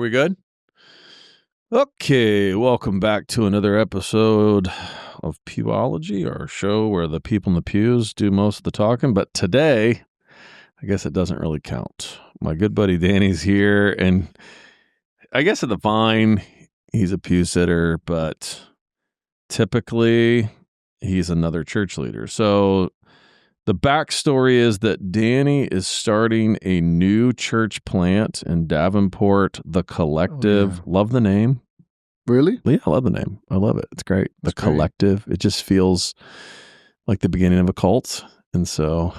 we good? Okay, welcome back to another episode of Pewology, our show where the people in the pews do most of the talking. But today, I guess it doesn't really count. My good buddy Danny's here, and I guess at the Vine, he's a pew sitter, but typically he's another church leader. So the backstory is that Danny is starting a new church plant in Davenport, The Collective. Oh, yeah. Love the name. Really? Yeah, I love the name. I love it. It's great. That's The great. Collective. It just feels like the beginning of a cult. And so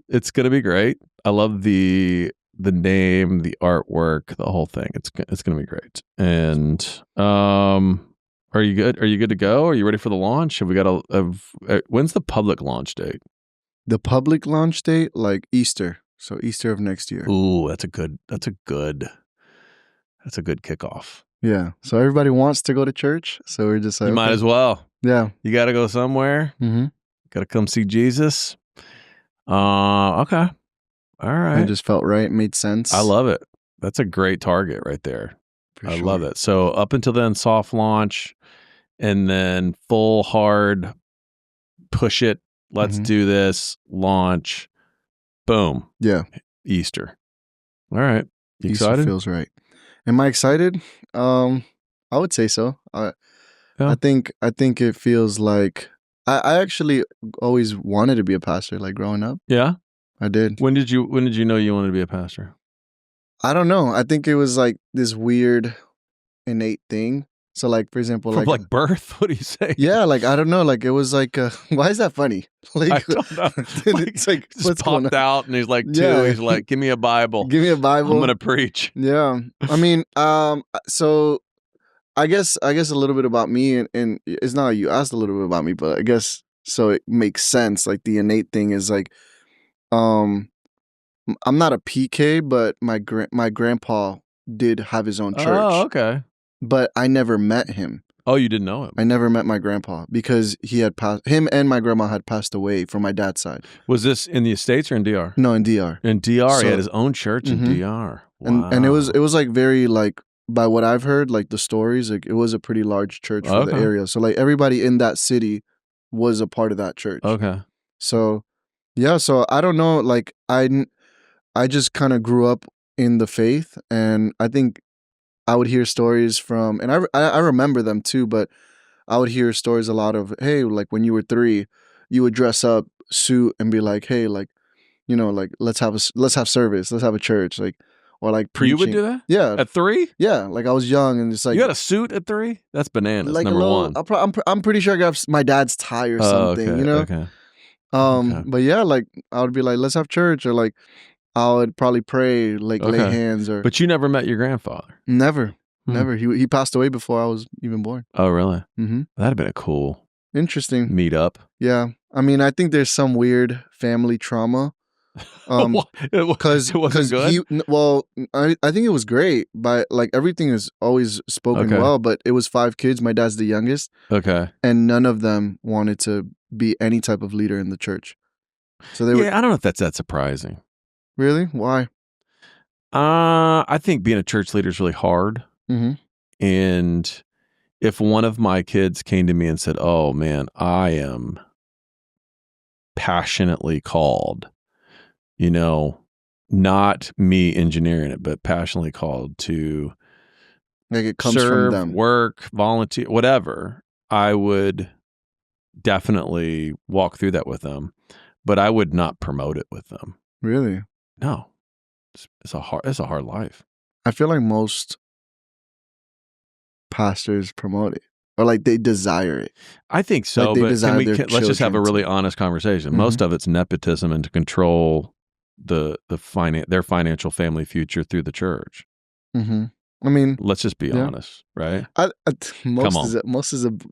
it's going to be great. I love the name, the artwork, the whole thing. It's going to be great. And are you good? Are you good to go? Are you ready for the launch? Have we got when's the public launch date? The public launch date, like Easter. So Easter of next year. Ooh, that's a good kickoff. Yeah. So everybody wants to go to church. So we're just like, You might as well. Yeah. You got to go somewhere. Mm-hmm. Got to come see Jesus. Okay. All right. It just felt right. Made sense. I love it. That's a great target right there. For I sure. love it. So up until then, soft launch, and then full hard push it. Let's Mhm. do this. Launch. Boom. Yeah. Easter. All right. You Easter excited? feels right. Am I excited? I would say so. Yeah. I think it feels like I actually always wanted to be a pastor, like growing up. Yeah. I did. When did you know you wanted to be a pastor? I don't know. I think it was like this weird innate thing. So like, for example, From like birth? What do you say? yeah, like I don't know, like it was like why is that funny? Like I don't know. it's like just what's going popped on? out, and he's like, two. Yeah. He's like, give me a Bible. Give me a Bible. I'm gonna preach. Yeah. I mean, so I guess a little bit about me, and it's not like you asked a little bit about me, but I guess so it makes sense. Like the innate thing is like, I'm not a PK, but my grandpa did have his own church, Oh, okay. but I never met him. Oh, you didn't know him. I never met my grandpa because he had passed. Him and my grandma had passed away from my dad's side. Was this in the States or in DR? No, in DR. In DR, he So- had his own church in Mhm. DR. Wow. And it was like very like, by what I've heard, like the stories, like it was a pretty large church for the Okay. area. So like everybody in that city was a part of that church. Okay. So yeah, so I don't know, like I just kind of grew up in the faith, and I think I would hear stories from, and I remember them too, but I would hear stories a lot of, hey, like when you were 3, you would dress up, suit, and be like, hey, like, you know, like let's have service, let's have a church, like, or like preaching. You would do that? Yeah, At 3? yeah. Like I was young, and it's like You had a suit at 3? That's bananas. like Number a little, one. I'm pretty sure I got my dad's tie or something, okay. you know. Okay. Okay. But yeah, like I would be like, let's have church, or like I would probably pray, like lay Okay. hands, or But you never met your grandfather. never. Hmm. Never. He passed away before I was even born. Oh, really? Mm-hmm. That'd have been a cool Interesting. meetup. Yeah. I mean, I think there's some weird family trauma. Because it wasn't good. I think it was great, but like everything is always spoken Okay. well. But it was 5 kids. My dad's the youngest, Okay. and none of them wanted to be any type of leader in the church. So they were Yeah, I don't know if that's that surprising. really why? I think being a church leader is really hard. Mm-hmm. And if one of my kids came to me and said, "Oh man, I am passionately called," you know, not me engineering it, but passionately called to Like it comes serve, from them. work, volunteer, whatever, I would definitely walk through that with them, but I would not promote it with them. Really, No, it's a hard life. I feel like most pastors promote it, or like they desire it. I think so, Like they but desire their let's just have a children to- really honest conversation. Mhm. Most of it's nepotism and to control their financial family future through the church. Mm-hmm. I mean, Let's just be Yeah. honest, right? most on.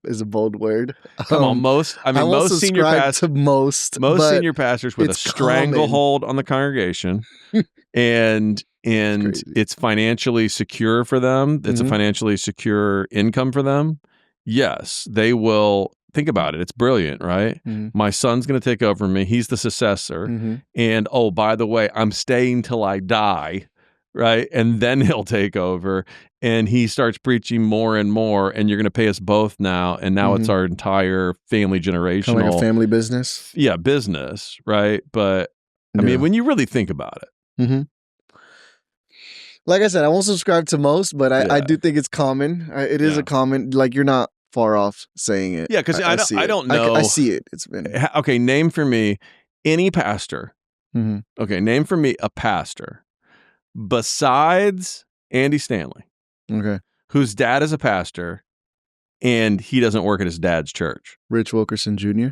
is a bold word. Come on, most won't most senior subscribe pastors, to most senior pastors with a it's stranglehold on the congregation, and crazy. it's financially secure for them. It's a Mhm. financially secure income for them. Yes, they will. Think about it. It's brilliant, right? Mhm. My son's going to take over me. He's the successor. Mhm. And oh, by the way, I'm staying till I die. right? And then he'll take over, and he starts preaching more and more, and you're going to pay us both now, and now it's our entire family generational, kind of like a family business. yeah, business, right? But I mean, when you really think about it, mm-hmm. Like I said, I won't subscribe to most, but I Yeah. do think it's common. It is a common, like you're not far off saying it. Yeah, because I don't know. I see it. It's been okay. Name for me any pastor. mm-hmm. Okay, name for me a pastor besides Andy Stanley, okay. whose dad is a pastor, and he doesn't work at his dad's church. Rich Wilkerson Jr.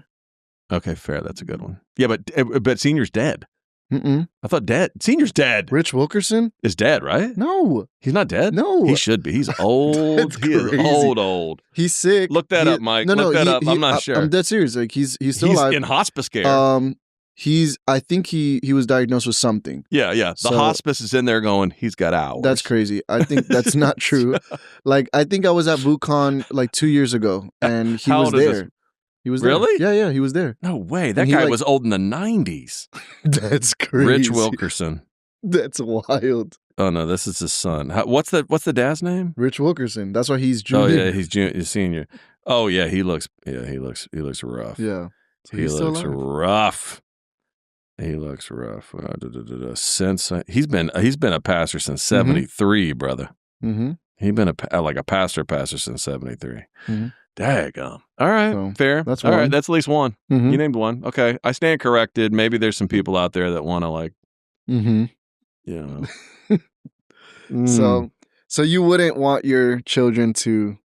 Okay, fair. That's a good one. Yeah, but Senior's dead. Mm-mm. I thought dead. Senior's dead. Rich Wilkerson Is dead, right? No, He's not dead? No, He should be. He's old. He is old. He's sick. Look that up, Mike. Look that up. I'm not sure. I'm dead serious. Like he's still alive. In hospice care. I think he was diagnosed with something. Yeah. The hospice is in there going, he's got hours. That's crazy. I think that's not true. Like I think I was at BootCon like 2 years ago, and he was there. He was there. Really? Yeah, he was there. No way. That guy was old in the 90s. That's crazy. Rich Wilkerson. That's wild. Oh no, this is his son. What's the dad's name? Rich Wilkerson. That's why he's junior. Oh yeah, he's senior. Oh yeah, he looks rough. Yeah. So he looks rough. He looks rough. Since he's been a pastor since 73, brother. Mm-hmm. He's been a pastor since 73. Mm-hmm. Daggum. All right, so, fair. That's all one. right. That's at least one. Mm-hmm. You named one. Okay, I stand corrected. Maybe there's some people out there that want to like, you know. So you wouldn't want your children to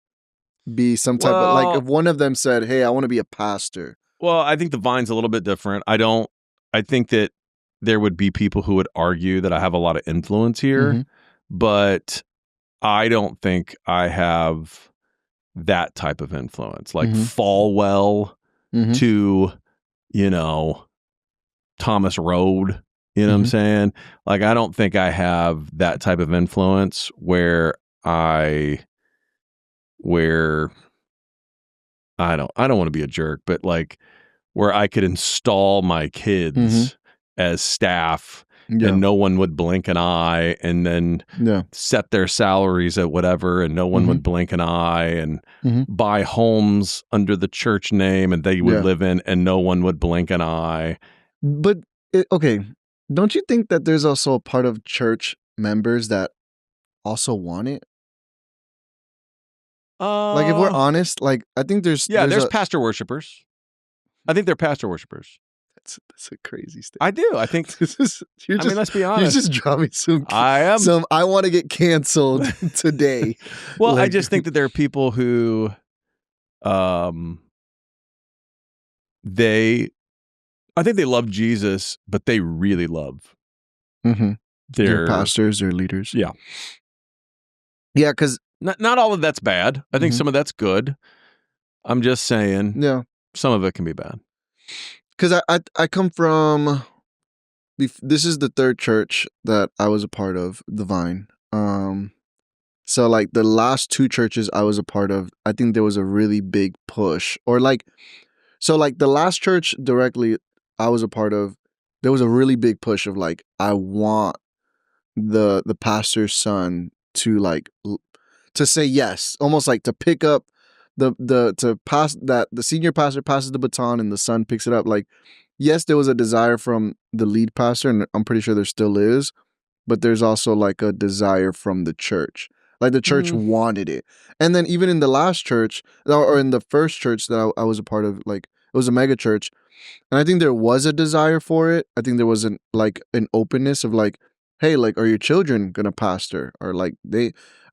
be some type of like if one of them said, "Hey, I want to be a pastor." Well, I think the Vine's a little bit different. I think that there would be people who would argue that I have a lot of influence here, but I don't think I have that type of influence, like Falwell to, Thomas Road. You know what I'm saying? Like, I don't think I have that type of influence where I don't want to be a jerk, but like where I could install my kids as staff and no one would blink an eye, and then set their salaries at whatever and no one would blink an eye, and buy homes under the church name and they would live in and no one would blink an eye. But okay, don't you think that there's also a part of church members that also want it? Like if we're honest, like I think there's pastor worshipers. I think they're pastor worshipers. That's a crazy statement. I do. I think let's be honest. You're just dropping some. I want to get canceled today. Well, I just think that there are people who, I think they love Jesus, but they really love their pastors, their leaders. Yeah, yeah, because not all of that's bad. I think some of that's good. I'm just saying. Yeah, some of it can be bad. Because I come from, this is the third church that I was a part of, the Vine. So like the last two churches I was a part of, I think there was a really big push, or like, so like the last church directly I was a part of, there was a really big push of like, I want the pastor's son to like, to say yes, almost like to pick up to pass that the senior pastor passes the baton and the son picks it up. Like, yes, there was a desire from the lead pastor, and I'm pretty sure there still is, but there's also like a desire from the church. Like the church wanted it. And then even in the last church, or in the first church that I was a part of, like it was a mega church, and I think there was a desire for it. I think there was an openness of like, hey, like, are your children gonna pastor? Or like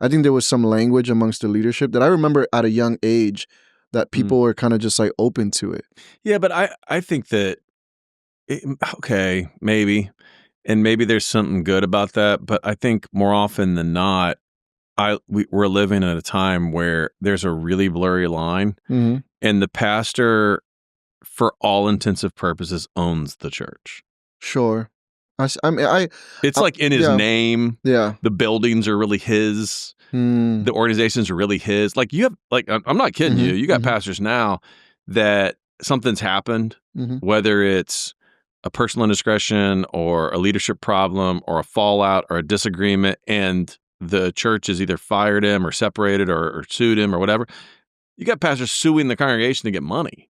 I think there was some language amongst the leadership that I remember at a young age that people were kind of just like open to it. Yeah, but I think that, maybe, and maybe there's something good about that, but I think more often than not, we're living at a time where there's a really blurry line, and the pastor, for all intensive purposes, owns the church. Sure. It's like in his name. Yeah. The buildings are really his. The organizations are really his. Like you have, like, I'm not kidding you. You got pastors now that something's happened, whether it's a personal indiscretion or a leadership problem or a fallout or a disagreement, and the church has either fired him or separated or sued him or whatever, you got pastors suing the congregation to get money.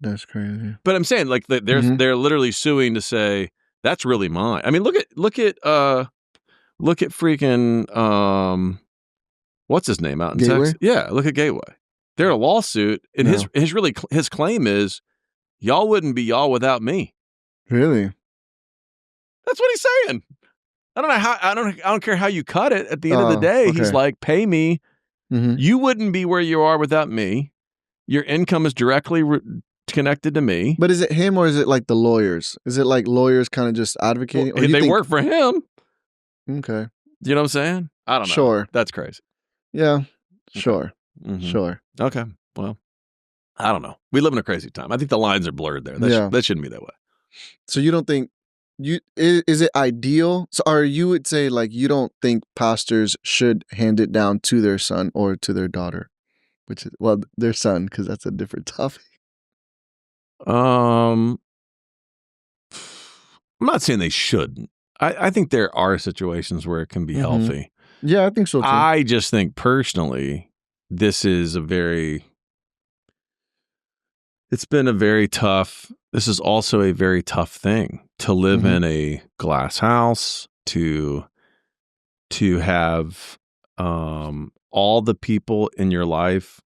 That's crazy. But I'm saying, like, they're literally suing to say that's really mine. I mean, look at freaking what's his name out in Gateway? Texas? Yeah, look at Gateway. They're in a lawsuit, and No. his claim is, y'all wouldn't be y'all without me. Really? That's what he's saying. I don't know how. I don't care how you cut it. At the end of the day, okay. he's like, pay me. You wouldn't be where you are without me. Your income is directly connected to me. But is it him or is it like the lawyers? Is it like lawyers kind of just advocating? Well, they work for him. Okay. You know what I'm saying? I don't know. Sure. That's crazy. Yeah. Sure. Mm-hmm. Sure. Okay. Well, I don't know. We live in a crazy time. I think the lines are blurred there. That shouldn't be that way. So you don't think is it ideal? So, or you would say like you don't think pastors should hand it down to their son or to their daughter, which is their son, because that's a different topic. I'm not saying they shouldn't. I think there are situations where it can be healthy. Yeah, I think so too. I just think personally, this is this is also a very tough thing to live in a glass house, to have all the people in your life,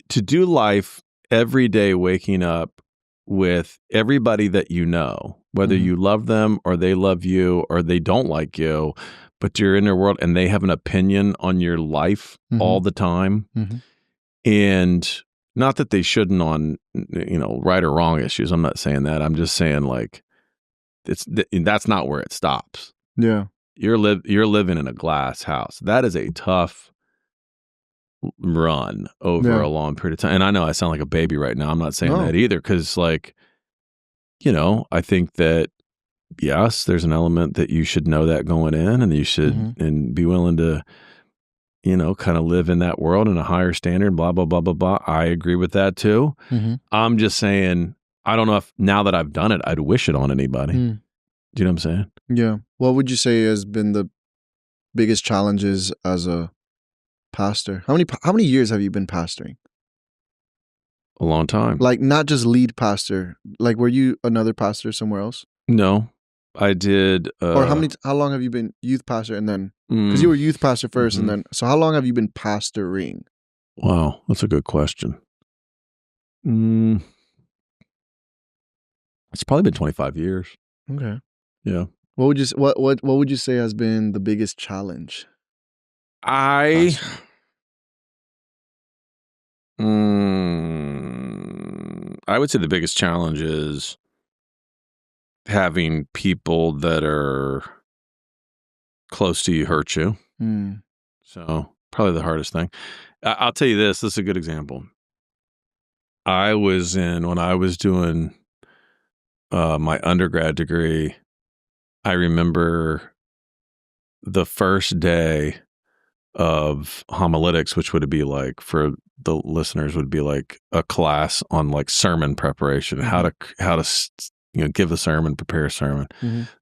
to do life every day, waking up with everybody that you know, whether you love them or they love you or they don't like you, but you're in their world and they have an opinion on your life all the time. And not that they shouldn't on, right or wrong issues. I'm not saying that. I'm just saying, like, that's not where it stops. Yeah. You're living in a glass house. That is a tough run over a long period of time. And I know I sound like a baby right now. I'm not saying that either, because, like, I think that, yes, there's an element that you should know that going in, and you should and be willing to, kind of live in that world in a higher standard, blah, blah, blah, blah, blah. I agree with that too. I'm just saying, I don't know if now that I've done it, I'd wish it on anybody. Do you know what I'm saying? Yeah. What would you say has been the biggest challenges as a pastor? How many years have you been pastoring? A long time. Like, not just lead pastor. Like, were you another pastor somewhere else? No, I did. Or how long have you been youth pastor, and then, because you were youth pastor first, and then, so how long have you been pastoring? Wow, that's a good question. It's probably been 25 years. Okay. Yeah. What would you say has been the biggest challenge? I would say the biggest challenge is having people that are close to you hurt you. So probably the hardest thing. I'll tell you this. This is a good example. When I was doing my undergrad degree, I remember the first day of homiletics, which would be like, for the listeners, would be like a class on like sermon preparation, how to give a sermon, prepare a sermon,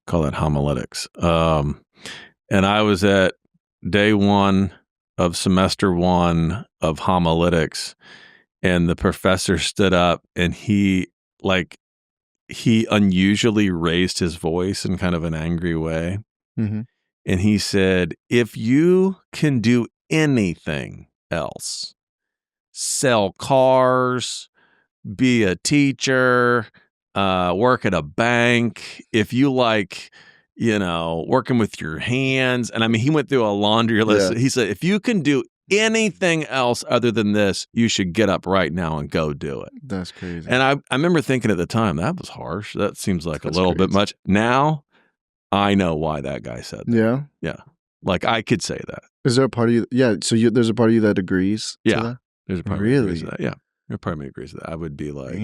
call that homiletics. And I was at day one of semester one of homiletics, and the professor stood up and he unusually raised his voice in kind of an angry way. And he said, if you can do anything else, sell cars, be a teacher, work at a bank, if you like, working with your hands. And I mean, he went through a laundry list. Yeah. He said, if you can do anything else other than this, you should get up right now and go do it. That's crazy. And I remember thinking at the time, that was harsh. That seems like a little bit much. Now, I know why that guy said that. Yeah? Yeah. Like, I could say that. Is there a part of you? Yeah. So there's a part of you that agrees to that? There's a part of me that agrees to that. Yeah. There's a part of me that agrees to that. I would be like,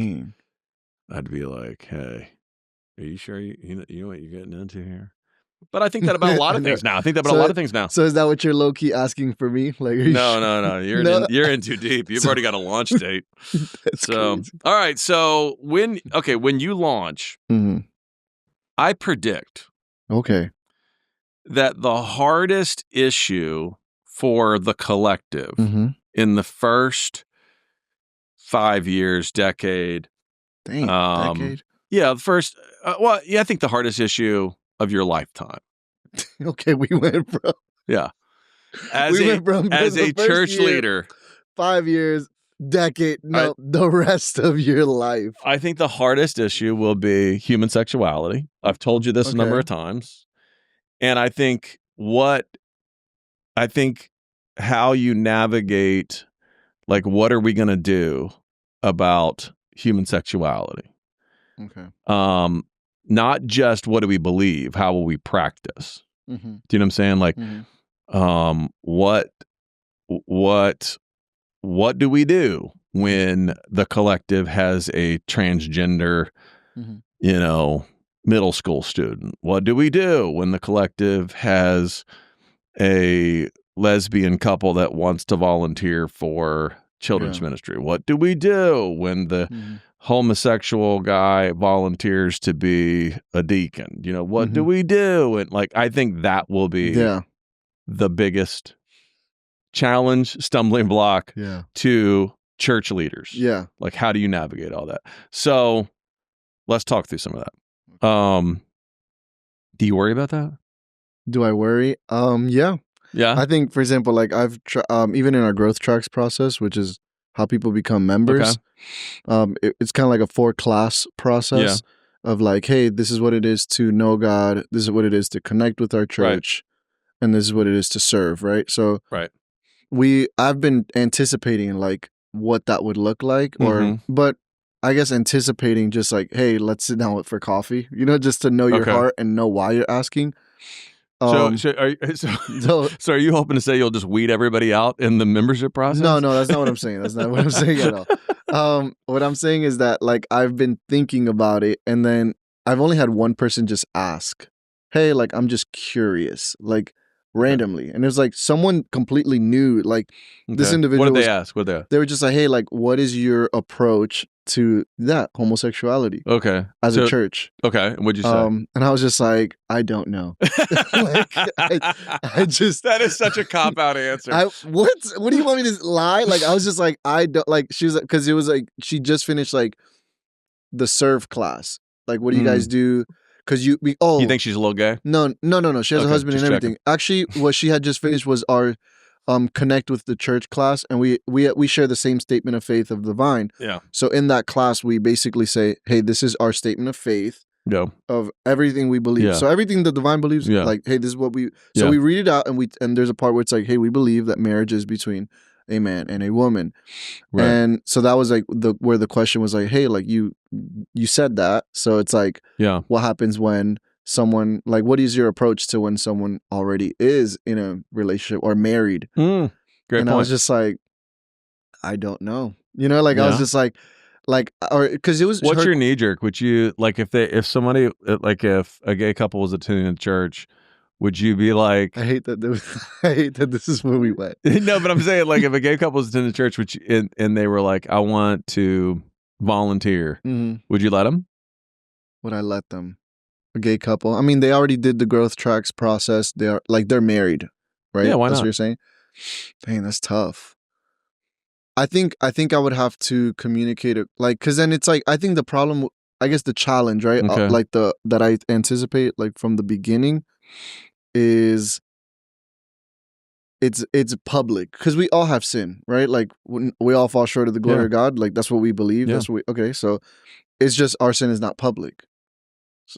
I'd be like, hey, are you sure you know what you're getting into here? But I think that about a lot I of know. things now. I think that about a lot of things now. So is that what you're low key asking for me? Like, are you No, sure? no. You're in too deep. You've already got a launch date. That's crazy. All right. So when you launch, Mhm. I predict Okay. that the hardest issue for the collective Mhm. in the first 5 years, decade, Dang, decade. yeah, the first, I think the hardest issue of your lifetime. Okay, we went from Yeah. went from As the a first church year, leader, 5 years, decade. No, the rest of your life. I think the hardest issue will be human sexuality. I've told you this a number Okay. of times. And I think how you navigate, like, what are we going to do about human sexuality? Okay. Not just what do we believe, how will we practice? Mm-hmm. Do you know what I'm saying? Like, Mm-hmm. what do we do when the collective has a transgender, Mm-hmm. middle school student? What do we do when the collective has a lesbian couple that wants to volunteer for children's ministry? What do we do when the homosexual guy volunteers to be a deacon? What do we do? And like, I think that will be the biggest challenge, stumbling block to church leaders. Yeah. Like, how do you navigate all that? So let's talk through some of that. Do you worry about that? Do I worry? Yeah. Yeah. I think, for example, like I've even in our growth tracks process, which is how people become members. It's kind of like a 4-class process of like, hey, this is what it is to know God. This is what it is to connect with our church, and this is what it is to serve. Right. So I've been anticipating like what that would look like, but I guess anticipating just like, hey, let's sit down for coffee, just to know your heart and know why you're asking. So are you hoping to say you'll just weed everybody out in the membership process? No, that's not what I'm saying. That's not what I'm saying at all. What I'm saying is that like I've been thinking about it, and then I've only had one person just ask, hey, like I'm just curious, like randomly. And it was like someone completely new, like this individual. What did they ask? They were just like, hey, like what is your approach to that homosexuality? Okay. As a church. Okay. And what'd you say? And I was just like, I don't know. Like, I just that is such a cop-out answer. What do you want me to lie? Like I was just like, I don't like. She was like, because it was like she just finished like the serve class. Like, what do you guys do? Because you think she's a little gay? No. She has a husband and everything. Checking. Actually, what she had just finished was our connect with the church class, and we share the same statement of faith of the vine. Yeah. So in that class, we basically say, hey, this is our statement of faith. Of everything we believe. So everything that the divine believes, like, hey, this is what we. So we read it out, and there's a part where it's like, hey, we believe that marriage is between a man and a woman, and so that was like where the question was like, hey, like you said that, so it's like, what happens when someone, like, what is your approach to when someone already is in a relationship or married? Great point. I was just like, I don't know, like I was just like, or because it was. What's your knee jerk? Would you like if a gay couple was attending a church, would you be like, I hate that this is where we went. No, but I'm saying, like, if a gay couple was attending a church, and they were like, I want to volunteer, would you let them? Would I let them? A gay couple? I mean, they already did the growth tracks process. They're married, right? Yeah, why That's not? what you're saying? Dang, that's tough. I think I would have to communicate it, like, because then it's like, I think the problem, I guess the challenge, right? Okay. Like that I anticipate, like from the beginning, is it's public, because we all have sin, right? Like we all fall short of the glory of God. Like that's what we believe. That's what okay. So it's just our sin is not public,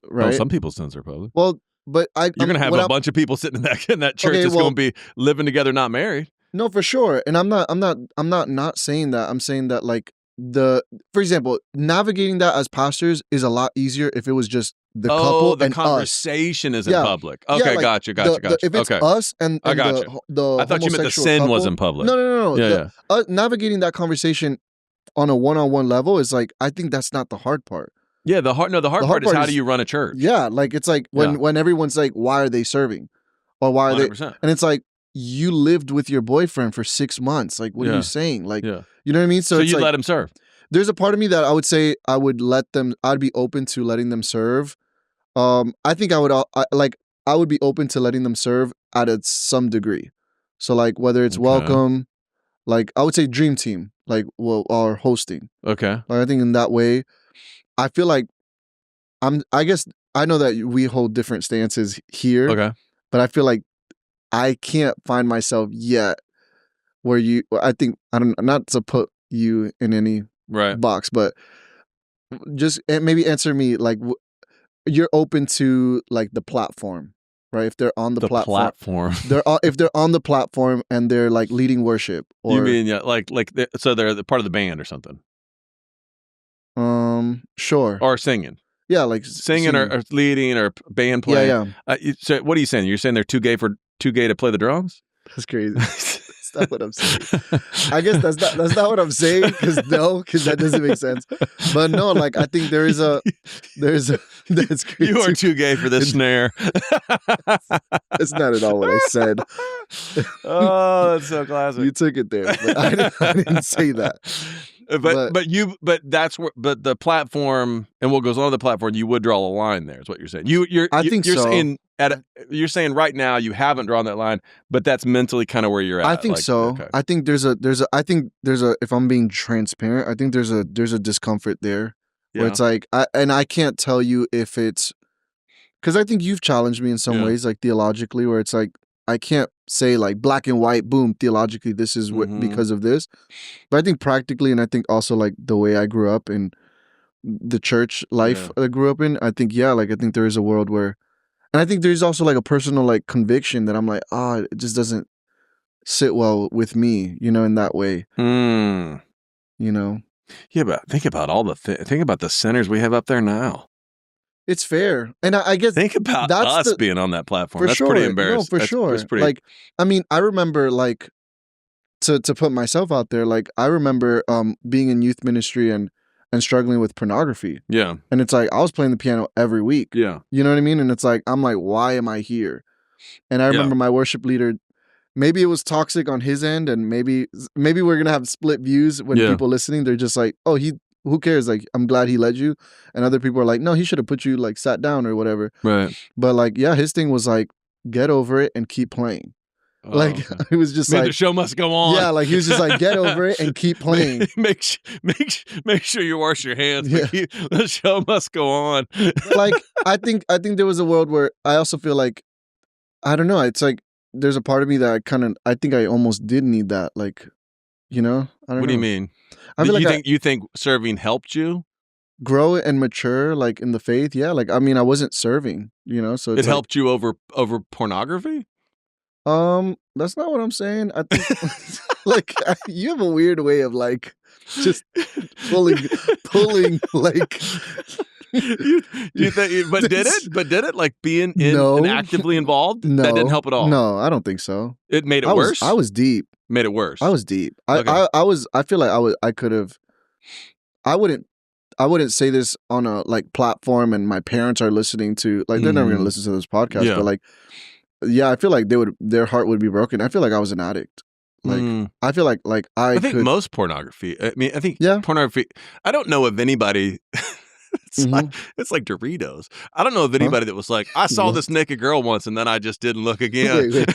right? Oh, some people's sins are public. Well, but you're gonna have a bunch of people sitting in that church that's gonna be living together, not married. No, for sure. And I'm not saying that. I'm saying that, like, for example, navigating that as pastors is a lot easier if it was just the couple the and conversation us. isn't public. Okay, like, gotcha. If it's us and I got the I thought you meant the sin couple, wasn't public. No. Yeah. Navigating that conversation on a one-on-one level is like, I think that's not the hard part. Yeah, the hard part is how do you run a church? Yeah, like it's like when everyone's like, why are they serving? Or why are 100%. they? And it's like, you lived with your boyfriend for 6 months. Like, what are you saying? Like, you know what I mean? So it's you'd like, let him serve. There's a part of me that I would say I'd be open to letting them serve. I think I would be open to letting them serve at some degree. So like whether it's welcome, like I would say dream team, like or hosting. Okay. Like I think in that way, I feel like I guess I know that we hold different stances here. Okay. But I feel like I can't find myself yet where I think, not to put you in any box, but just maybe answer me like, you're open to like the platform, right? If they're on the platform. If they're on the platform and they're like leading worship, or you mean so they're the part of the band or something? Sure. Or singing. Yeah, like singing. Or leading or band playing. Yeah. So what are you saying? You're saying they're too gay to play the drums? That's crazy. That's not what I'm saying. I guess that's not what I'm saying, because that doesn't make sense. But no, like I think there's that's crazy. You are too gay for this snare. That's not at all what I said. Oh, that's so classic. You took it there, but I didn't say that. But the platform and what goes on the platform, you would draw a line there, is what you're saying. I think so. You're saying right now you haven't drawn that line, but that's mentally kind of where you're at. I think so. Okay. I think there's a if I'm being transparent, I think there's a discomfort there where it's like I can't tell you if it's because I think you've challenged me in some ways, like theologically, where it's like I can't say like black and white, boom, theologically this is what because of this. But I think practically, and I think also like the way I grew up in the church life I grew up in, I think I think there is a world where, and I think there's also like a personal like conviction that I'm like, it just doesn't sit well with me, in that way. Yeah, but think about think about the sinners we have up there now. It's fair. And I guess think about us being on that platform. That's pretty embarrassing. No, for sure. Like, I mean, I remember like to put myself out there, like I remember being in youth ministry and struggling with pornography. Yeah. And it's like I was playing the piano every week. Yeah. You know what I mean? And it's like I'm like, why am I here? And I remember my worship leader, maybe it was toxic on his end, and maybe we're gonna have split views when people listening. They're just like, oh, who cares? Like, I'm glad he led you. And other people are like, no, he should have put you like sat down or whatever. Right. But like, his thing was like, get over it and keep playing. Like it was just like the show must go on. Yeah, like he was just like, get over it and keep playing. make sure you wash your hands. Yeah. The show must go on. Like I think there was a world where I also feel like, I don't know. It's like there's a part of me that I think I almost did need that. Like, I don't know. What do you mean? I feel you think serving helped you grow and mature, like in the faith? Yeah. Like I mean, I wasn't serving, so it helped you over pornography. That's not what I'm saying. I think like you have a weird way of like just pulling like. You think? But did it? Like being and actively involved? No, that didn't help at all. No, I don't think so. It made it worse. I was deep. Made it worse. I was deep. Okay. I feel like I could have. I wouldn't say this on a like platform, and my parents are listening to like they're never gonna listen to this podcast. Yeah. But like, I feel like their heart would be broken. I feel like I was an addict. Like I feel like I think most pornography. I mean, I think pornography. I don't know of anybody. It's like Doritos. I don't know of anybody that was like, I saw this naked girl once and then I just didn't look again. Wait.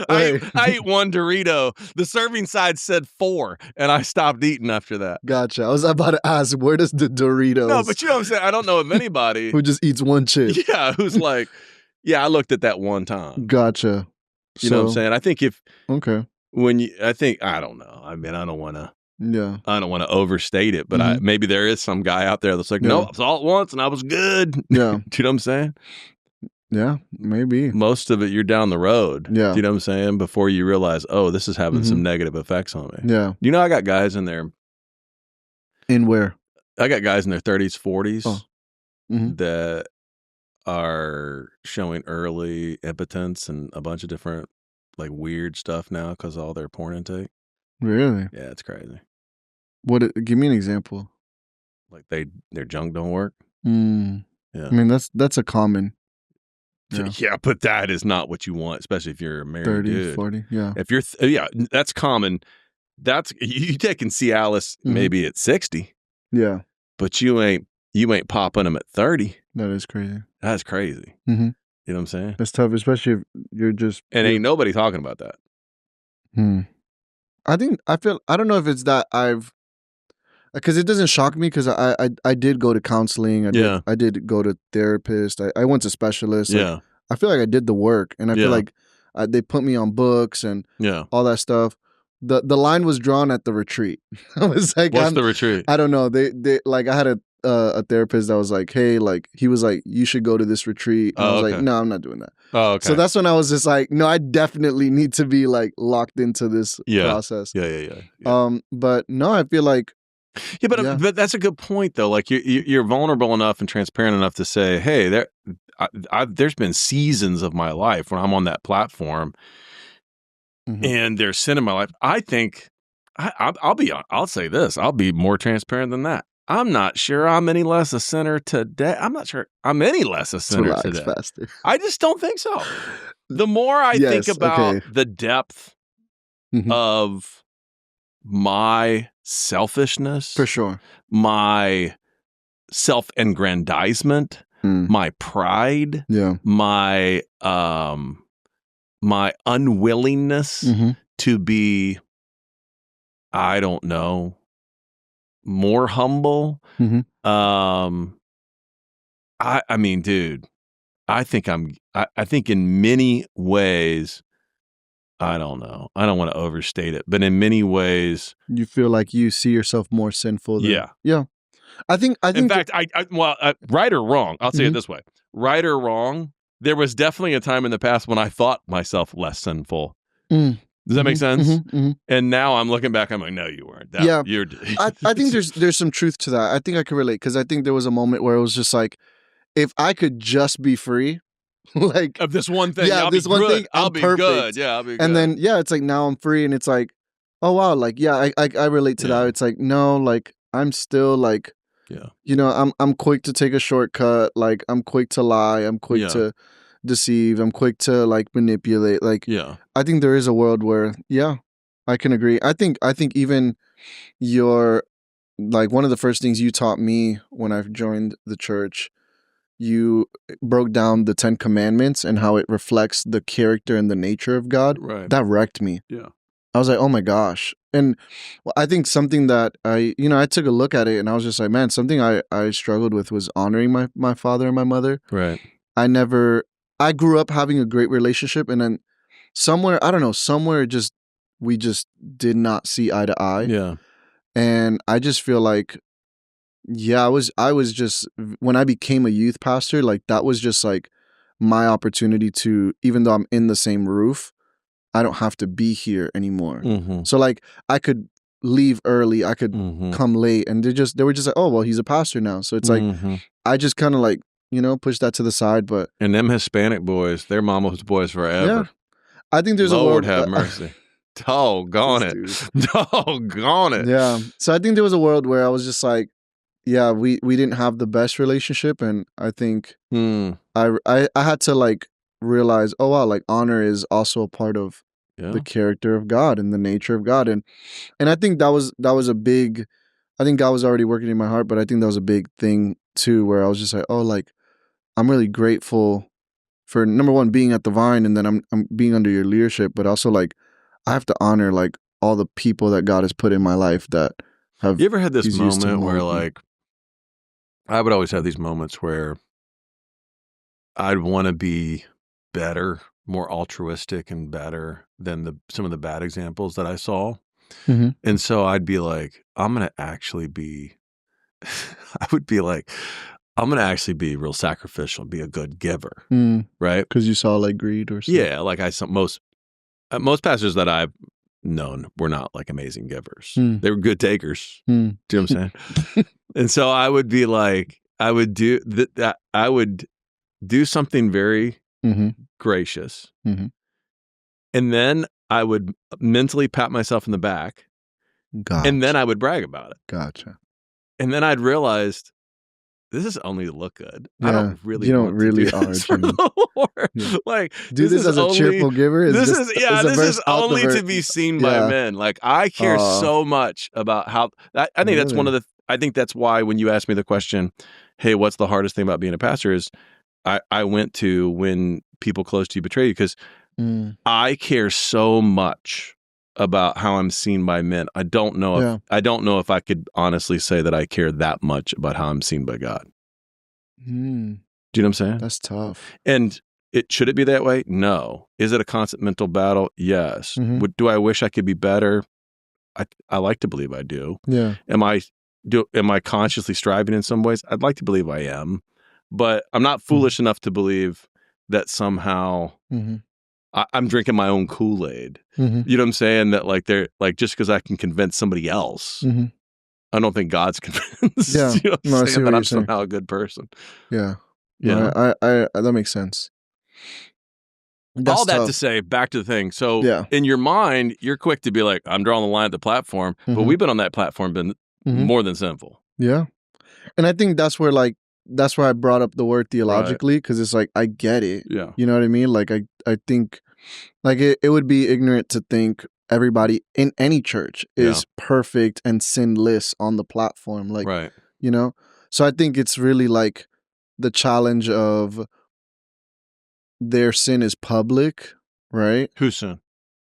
I ate one Dorito. The serving side said 4 and I stopped eating after that. Gotcha. I was about to ask, where does the Doritos? No, but you know what I'm saying? I don't know of anybody who just eats one chip. Yeah, who's like, I looked at that one time. Gotcha. You know what I'm saying? I think I don't know. I mean, I don't want to overstate it, but maybe there is some guy out there that's like, no, I saw it once and I was good. Yeah. Do you know what I'm saying? Yeah, maybe. Most of it, you're down the road. Yeah. Do you know what I'm saying? Before you realize, oh, this is having some negative effects on me. Yeah. I got guys in there. In where? I got guys in their 30s, 40s that are showing early impotence and a bunch of different like weird stuff now because of all their porn intake. Really? Yeah, it's crazy. Give me an example. like their junk don't work. I Yeah. mean, that's a common. Yeah. Yeah, but that is not what you want, especially if you're a married 30, dude. 40. Yeah. If you're, that's common. That's you taking Cialis maybe at 60, Yeah. but you ain't popping them at 30. That is crazy. That's crazy. Mm-hmm. You know what I'm saying? It's tough, especially if you're just. And ain't nobody talking about that. I don't know if it's that because it doesn't shock me because I did go to counseling. I did go to therapist. I went to specialists. Yeah. I feel like I did the work, and I feel like they put me on books and all that stuff. The line was drawn at the retreat. I was like, what's the retreat? I don't know. They like I had a therapist that was like, hey, like he was like, you should go to this retreat. And I was like, no, I'm not doing that. Oh, okay. So that's when I was just like, no, I definitely need to be like locked into this process. Yeah. But no, I feel like. Yeah, but that's a good point though. Like you're vulnerable enough and transparent enough to say, hey, there's been seasons of my life when I'm on that platform, and there's sin in my life. I think I'll say this. I'll be more transparent than that. I'm not sure I'm any less a sinner today. I'm not sure I'm any less a sinner today. Faster. I just don't think so. The more I think about the depth of my selfishness, for sure, my self-aggrandizement, my pride, my my unwillingness to be, I don't know, more humble. I mean, dude, I think I think in many ways, I don't know. I don't want to overstate it, but in many ways, you feel like you see yourself more sinful than, yeah. I think in fact, right or wrong, I'll say it this way. Right or wrong, there was definitely a time in the past when I thought myself less sinful. Does that make sense? And now I'm looking back, I'm like, no, you weren't. I think there's some truth to that. I think I can relate because I think there was a moment where it was just like, if I could just be free, like of this one thing, I'll be good. Yeah, I'll be good. And then it's like now I'm free, and it's like, oh wow, like I relate to that. It's like no, like I'm still like, I'm quick to take a shortcut. Like I'm quick to lie. I'm quick to deceive. I'm quick to like manipulate. Like I think there is a world where I can agree. I think even your like one of the first things you taught me when I joined the church, you broke down the 10 Commandments and how it reflects the character and the nature of God. Right. That wrecked me. Yeah. I was like, oh my gosh. And I think something that I took a look at it and I was just like, man, something I struggled with was honoring my father and my mother. Right. I grew up having a great relationship, and then somewhere we just did not see eye to eye. Yeah. And I just feel like, I was just, when I became a youth pastor, like that was just like my opportunity to, even though I'm in the same roof, I don't have to be here anymore. So like I could leave early, I could come late, and they were just like, oh, well, he's a pastor now. So it's like, I just kind of like, push that to the side. But and them Hispanic boys, their mama's boys forever. Yeah. I think there's Lord a world. have mercy. Doggone it. Doggone it. Yeah. So I think there was a world where I was just like, we didn't have the best relationship, and I think I had to like realize, oh wow, like honor is also a part of the character of God and the nature of God, and I think that was a big. I think God was already working in my heart, but I think that was a big thing too, where I was just like, oh, like I'm really grateful for number one being at the Vine, and then I'm being under your leadership, but also like I have to honor like all the people that God has put in my life that have. You ever had this moment where like I would always have these moments where I'd want to be better, more altruistic and better than some of the bad examples that I saw. And so I'd be like, I'm going to actually be, I would be like, I'm going to actually be real sacrificial, be a good giver. Right? Because you saw like greed or something. Yeah. Like most pastors that I've known were not like amazing givers. They were good takers. Do you know what I'm saying? And so I would be like, I would do that. I would do something very gracious. And then I would mentally pat myself in the back. Gotcha. And then I would brag about it. Gotcha. And then I'd realized this is only to look good. I Yeah. don't really You don't want really to do this are for genuine. the Lord. Yeah. Like, Do this is as a only- cheerful giver. Is This just, is yeah. a This verse is out the only verse. to be seen by Yeah. men. Like, I care so much about how. I think that's one of Really? the. I think that's why when you asked me the question, "Hey, what's the hardest thing about being a pastor?" Is I went to when people close to you betray you, because Mm. I care so much about how I'm seen by men. I don't know Yeah. if I could honestly say that I care that much about how I'm seen by God. Mm. Do you know what I'm saying? That's tough. And should it be that way? No. Is it a constant mental battle? Yes. Mhm. Do I wish I could be better? I like to believe I do. Yeah. Am I consciously striving in some ways? I'd like to believe I am, but I'm not foolish enough to believe that somehow Mhm. I'm drinking my own Kool-Aid. Mhm. You know what I'm saying? That like they're like, just because I can convince somebody else, Mhm. I don't think God's convinced. Yeah. You know what I'm No, I saying? see what That you're I'm saying. somehow a good person. Yeah. You know? No, I that makes sense. That's All that tough. to say, back to the thing. So Yeah. in your mind, you're quick to be like, I'm drawing the line at the platform, but Mhm. we've been on that platform, been Mhm. more than sinful. Yeah. And I think that's where I brought up the word theologically, because it's like I get it. Yeah. You know what I mean? Like I think like it would be ignorant to think everybody in any church is perfect and sinless on the platform. Like, Right. you know? So I think it's really like the challenge of their sin is public, right? Whose sin?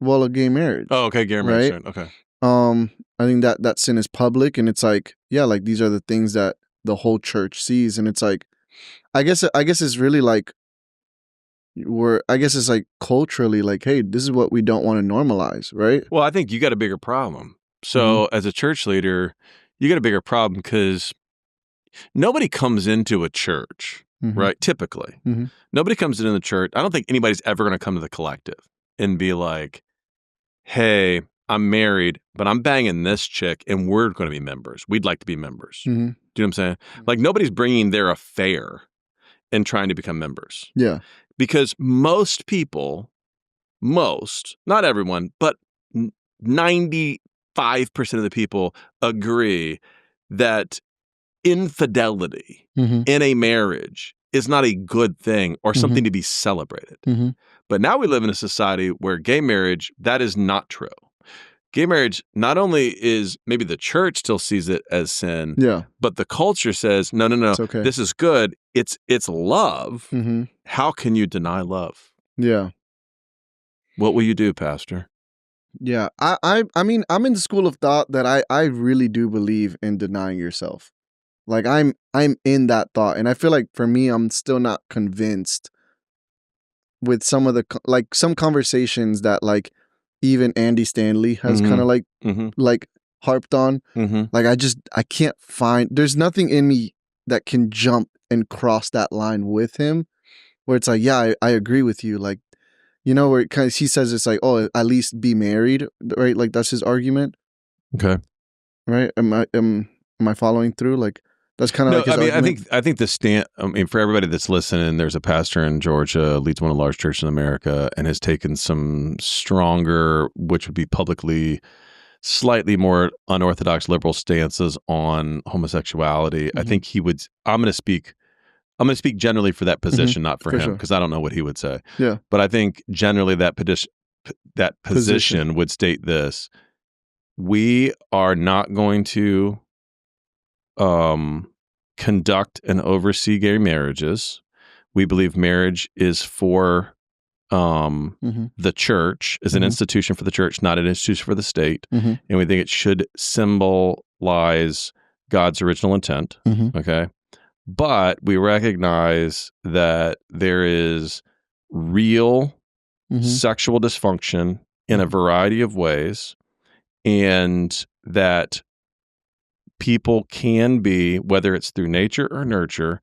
Well, a gay marriage. Oh, okay. Gary Right? sin. Okay. I think that sin is public, and it's like, yeah, like these are the things that the whole church sees, and it's like, I guess it's really like it's like culturally like, hey, this is what we don't want to normalize, right? Well, I think you got a bigger problem. So as a church leader, you got a bigger problem because nobody comes into a church, Mhm. right? Typically, Mhm. nobody comes into the church. I don't think anybody's ever going to come to the collective and be like, hey, I'm married, but I'm banging this chick and we're going to be members. We'd like to be members. Mhm. Do you know what I'm saying? Like nobody's bringing their affair and trying to become members. Yeah. Because most people, not everyone, but 95% of the people agree that infidelity Mhm. in a marriage is not a good thing or something to be celebrated. Mhm. But now we live in a society where gay marriage, that is not true. Gay marriage, not only is maybe the church still sees it as sin, Yeah. but the culture says, no, It's okay. this is good. It's love. Mhm. How can you deny love? Yeah. What will you do, Pastor? Yeah. I mean, I'm in the school of thought that I really do believe in denying yourself. Like I'm in that thought, and I feel like for me, I'm still not convinced with some of the like some conversations that like even Andy Stanley has kind of like harped on. Like I can't find, there's nothing in me that can jump and cross that line with him where it's like, yeah, I agree with you. Like, you know, where kind of he says it's like, oh, at least be married, right? Like that's his argument, Okay. right? Am I following through? Like that's kind of No, like his argument. I think the stand. I mean, for everybody that's listening, there's a pastor in Georgia, leads one of the largest churches in America, and has taken some stronger, which would be publicly slightly more unorthodox liberal stances on homosexuality. I think he would. I'm going to speak generally for that position, not for him, because I don't know what he would say. Yeah. But I think generally that position would state this: we are not going to conduct and oversee gay marriages. We believe marriage is for the church, is an institution for the church, not an institution for the state. And we think it should symbolize God's original intent. Okay. But we recognize that there is real sexual dysfunction in a variety of ways, and that people can be, whether it's through nature or nurture,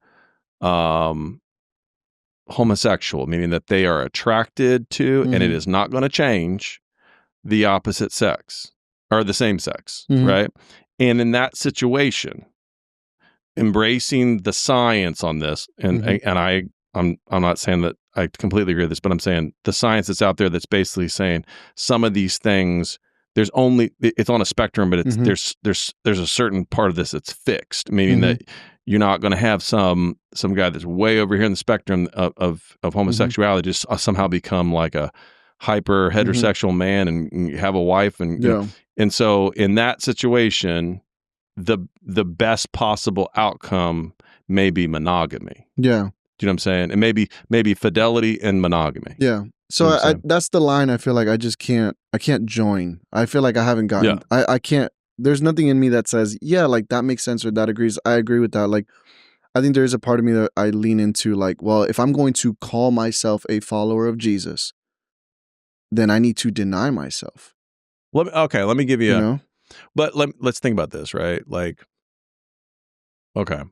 homosexual, meaning that they are attracted to, and it is not going to change, the opposite sex or the same sex, right? And in that situation, embracing the science on this, and I'm not saying that I completely agree with this, but I'm saying the science that's out there that's basically saying some of these things there's only it's on a spectrum, but it's Mhm. there's a certain part of this that's fixed, meaning that you're not going to have some guy that's way over here in the spectrum of homosexuality just somehow become like a hyper heterosexual man and have a wife and Yeah. and so in that situation, the best possible outcome may be monogamy. Yeah. Do you know what I'm saying? And maybe fidelity and monogamy. Yeah. So You know what I'm saying? that's the line I feel like I can't join. I feel like I haven't gotten I can't there's nothing in me that says, yeah, like that makes sense or that agrees. I agree with that. Like I think there is a part of me that I lean into like, well, if I'm going to call myself a follower of Jesus, then I need to deny myself. Let me give you You know? but let's think about this, right? Like, okay,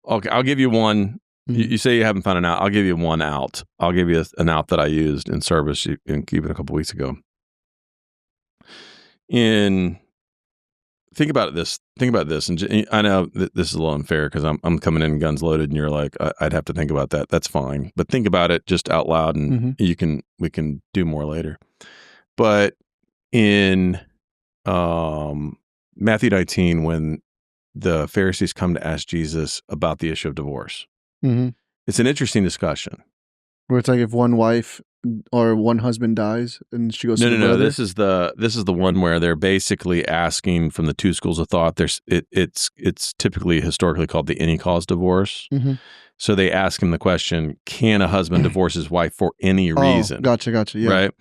I'll give you one. Mhm. You say you haven't found an out. I'll give you one out. I'll give you an out that I used in service even a couple weeks ago. Think about this, and I know this is a little unfair because I'm coming in guns loaded, and you're like, I'd have to think about that. That's fine, but think about it just out loud, and we can do more later. But in Matthew 19, when the Pharisees come to ask Jesus about the issue of divorce, it's an interesting discussion. Where it's like if one wife or one husband dies and she goes to the brother? This is the one where they're basically asking from the two schools of thought. It's typically historically called the any cause divorce. So they ask him the question: can a husband divorce his wife for any reason? Gotcha. Yeah. Right.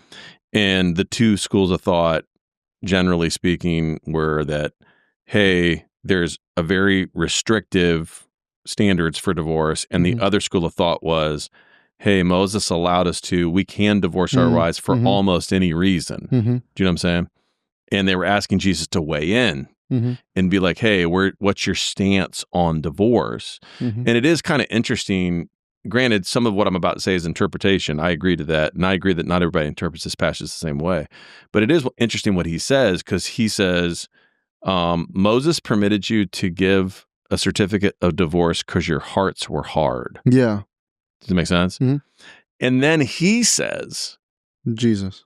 And the two schools of thought, generally speaking, were that, hey, there's a very restrictive standards for divorce, and the other school of thought was, hey, Moses allowed us we can divorce our wives for almost any reason. Do you know what I'm saying? And they were asking Jesus to weigh in and be like, hey, what's your stance on divorce? And it is kind of interesting. Granted, some of what I'm about to say is interpretation. I agree to that. And I agree that not everybody interprets this passage the same way. But it is interesting what he says, because he says, Moses permitted you to give a certificate of divorce because your hearts were hard. Yeah. Does it make sense? And then he says, Jesus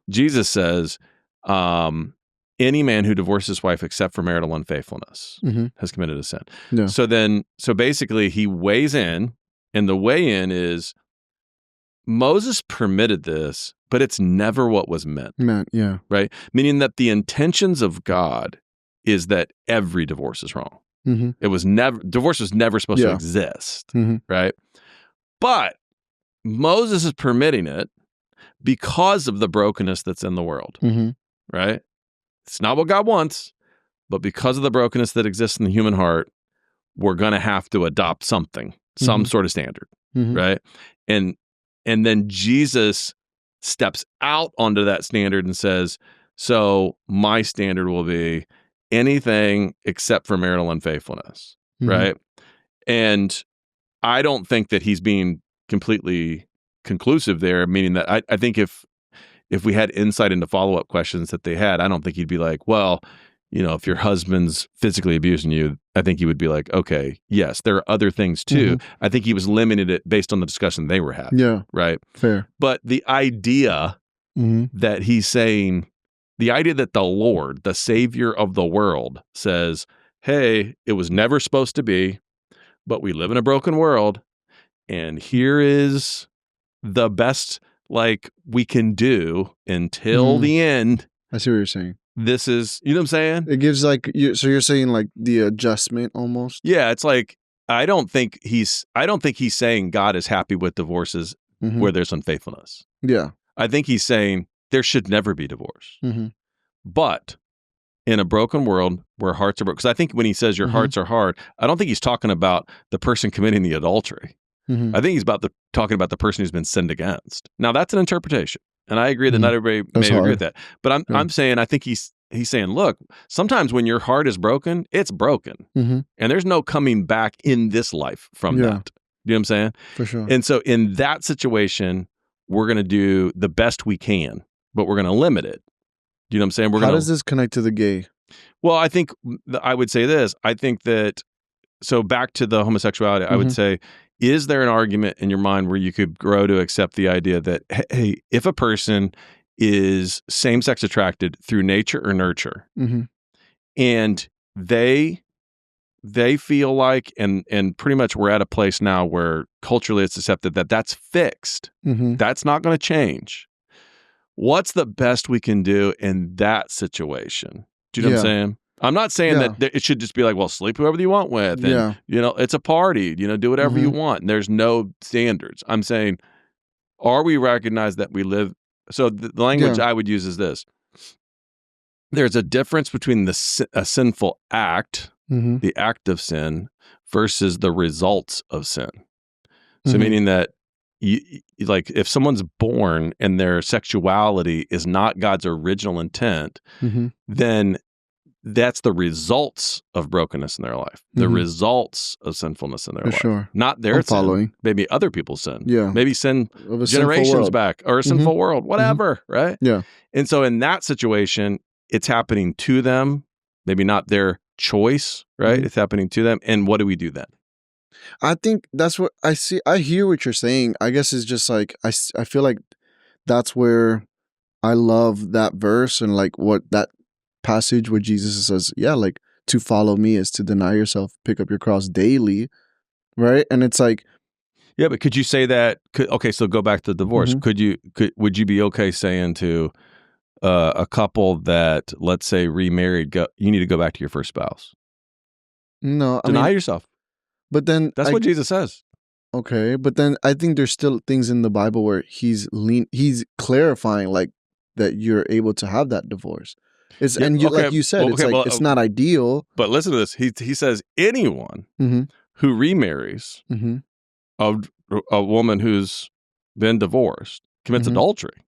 says, any man who divorces his wife except for marital unfaithfulness has committed a sin. Yeah. So basically he weighs in, and the weigh-in is Moses permitted this, but it's never what was meant. Yeah. Right? Meaning that the intentions of God is that every divorce is wrong. Divorce was never supposed to exist. Right? But Moses is permitting it because of the brokenness that's in the world. Right? It's not what God wants, but because of the brokenness that exists in the human heart, we're going to have to adopt something, some sort of standard. Right? And then Jesus steps out onto that standard and says, so my standard will be anything except for marital unfaithfulness. Right? And I don't think that he's being completely conclusive there, meaning that I think if we had insight into follow-up questions that they had, I don't think he'd be like, well, if your husband's physically abusing you, I think he would be like, okay, yes, there are other things too. I think he was limited it based on the discussion they were having. Yeah. Right. Fair. But the idea that he's saying, the idea that the Lord, the Savior of the world, says, hey, it was never supposed to be, but we live in a broken world, and here is the best we can do until the end. I see what you're saying. This is, you know what I'm saying? It gives so you're saying like the adjustment almost? Yeah, it's like I don't think he's saying God is happy with divorces where there's unfaithfulness. Yeah. I think he's saying there should never be divorce. But in a broken world where hearts are broken, because I think when he says your hearts are hard, I don't think he's talking about the person committing the adultery. I think he's talking about the person who's been sinned against. Now that's an interpretation. And I agree that not everybody may agree with that. But I'm saying, I think he's saying, look, sometimes when your heart is broken, it's broken. And there's no coming back in this life from that. You know what I'm saying? For sure. And so in that situation, we're going to do the best we can, but we're going to limit it. You know what I'm saying? How does this connect to the gay? Well, I think I would say this. I think that, so back to the homosexuality, I would say, is there an argument in your mind where you could grow to accept the idea that, hey, if a person is same-sex attracted through nature or nurture. Mm-hmm. And they feel like, and pretty much we're at a place now where culturally it's accepted that that's fixed. Mm-hmm. That's not going to change. What's the best we can do in that situation? Do you know what I'm saying? I'm not saying that it should just be like, well, sleep whoever you want with. And, it's a party, do whatever you want. And there's no standards. I'm saying, are we recognize that we live? So the language I would use is this. There's a difference between a sinful act, the act of sin, versus the results of sin. So meaning that like if someone's born and their sexuality is not God's original intent, then that's the results of brokenness in their life, the results of sinfulness in their life. Sure. Not their sin, maybe other people's sin. Yeah. Maybe sin generations back or a sinful world, whatever, right? Yeah. And so in that situation, it's happening to them, maybe not their choice, right? It's happening to them. And what do we do then? I think that's what I see. I hear what you're saying. I guess it's just like, I feel like that's where I love that verse and like what that passage where Jesus says, like to follow me is to deny yourself, pick up your cross daily. Right. And it's like, yeah, but could you say that? Okay. So go back to divorce. Would you be okay saying to a couple that, let's say, remarried, you need to go back to your first spouse? No. Deny yourself. But then that's what Jesus says. Okay, but then I think there's still things in the Bible where he's clarifying like that you're able to have that divorce. It's like you said, it's not ideal. But listen to this. He says anyone who remarries a woman who's been divorced commits adultery.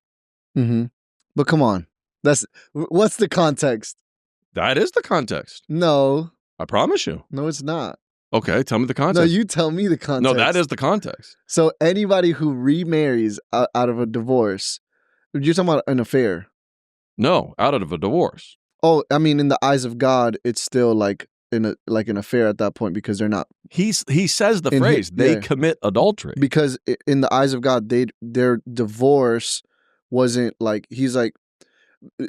But come on, what's the context? That is the context. No, I promise you. No, it's not. Okay, tell me the context. No, you tell me the context. No, that is the context. So anybody who remarries out of a divorce, you're talking about an affair? No, out of a divorce. Oh, I mean, in the eyes of God, it's still like an affair at that point because they're not. He says the phrase they commit adultery because in the eyes of God, their divorce wasn't like he's like.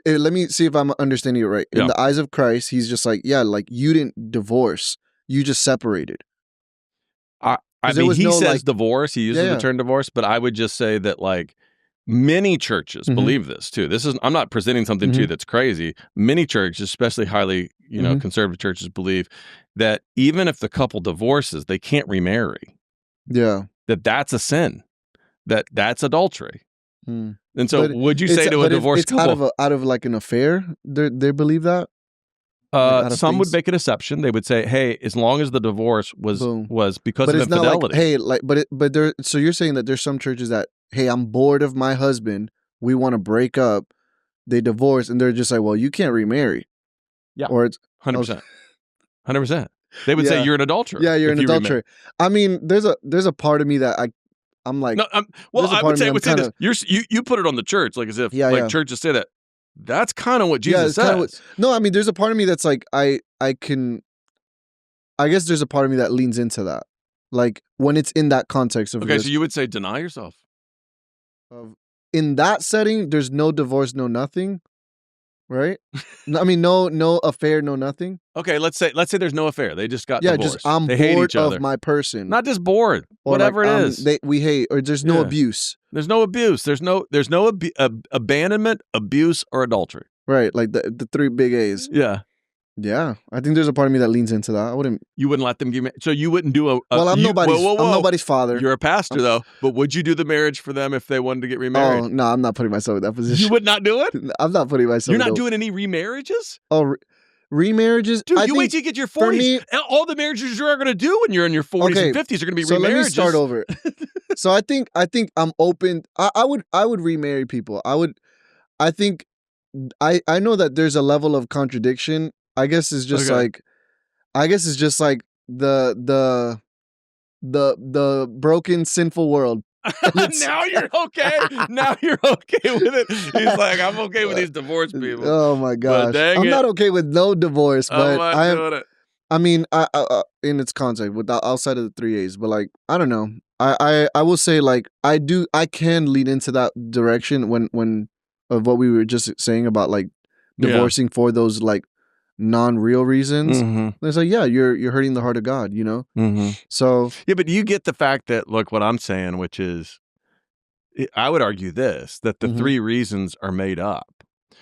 Let me see if I'm understanding it right. In the eyes of Christ, he's just like like you didn't divorce. You just separated. I mean, he says divorce. He uses the term divorce, but I would just say that like many churches believe this too. I'm not presenting something to you that's crazy. Many churches, especially highly, conservative churches, believe that even if the couple divorces, they can't remarry. Yeah. That's a sin. That's adultery. And so would you say to a divorced couple out of like an affair, they believe that? Some would make an exception. They would say, "Hey, as long as the divorce was because of infidelity." So you're saying that there's some churches that, hey, I'm bored of my husband. We want to break up. They divorce, and they're just like, well, you can't remarry. Yeah, or it's 100%, 100%. They would say you're an adulterer. Yeah, you're an adulterer. I mean, there's a part of me that I'm like, no, well, I would say this. You put it on the church, like as if churches say that. That's kind of what Jesus says. No, I mean, there's a part of me that's like, I guess there's a part of me that leans into that. Like when it's in that context of so you would say deny yourself. In that setting, there's no divorce, no nothing, right? I mean, no affair, no nothing. Okay, let's say there's no affair. They just got divorced. Just I'm bored of my person. Not just bored, or whatever like, it is. We hate, or there's no abuse. There's no abuse. There's no abandonment, abuse, or adultery. Right, like the three big A's. Yeah. Yeah, I think there's a part of me that leans into that. You wouldn't let them give me. So you wouldn't do a. Well, I'm nobody's father. You're a pastor though, but would you do the marriage for them if they wanted to get remarried? Oh no, I'm not putting myself in that position. You would not do it. I'm not putting myself. You're not doing any remarriages. Oh, remarriages, dude. You wait till you get your 40s. All the marriages you're going to do when you're in your 40s and 50s are going to be remarriages. So let me start over. So I think I'm open. I would remarry people. I think I know that there's a level of contradiction. I guess it's just like the broken, sinful world. Now you're okay. Now you're okay with it. He's like, I'm okay with these divorced people. Oh my gosh, I'm not okay with no divorce, but I am. I mean, I in its context, outside of the 3 A's, but like I don't know. I will say like I can lean into that direction when of what we were just saying about like Yeah. divorcing for those like non-real reasons. Mm-hmm. It's like, yeah, you're hurting the heart of God, you know? Mm-hmm. So Yeah, but you get the fact that, look, what I'm saying, which is, I would argue this, that the Mhm. 3 reasons are made up.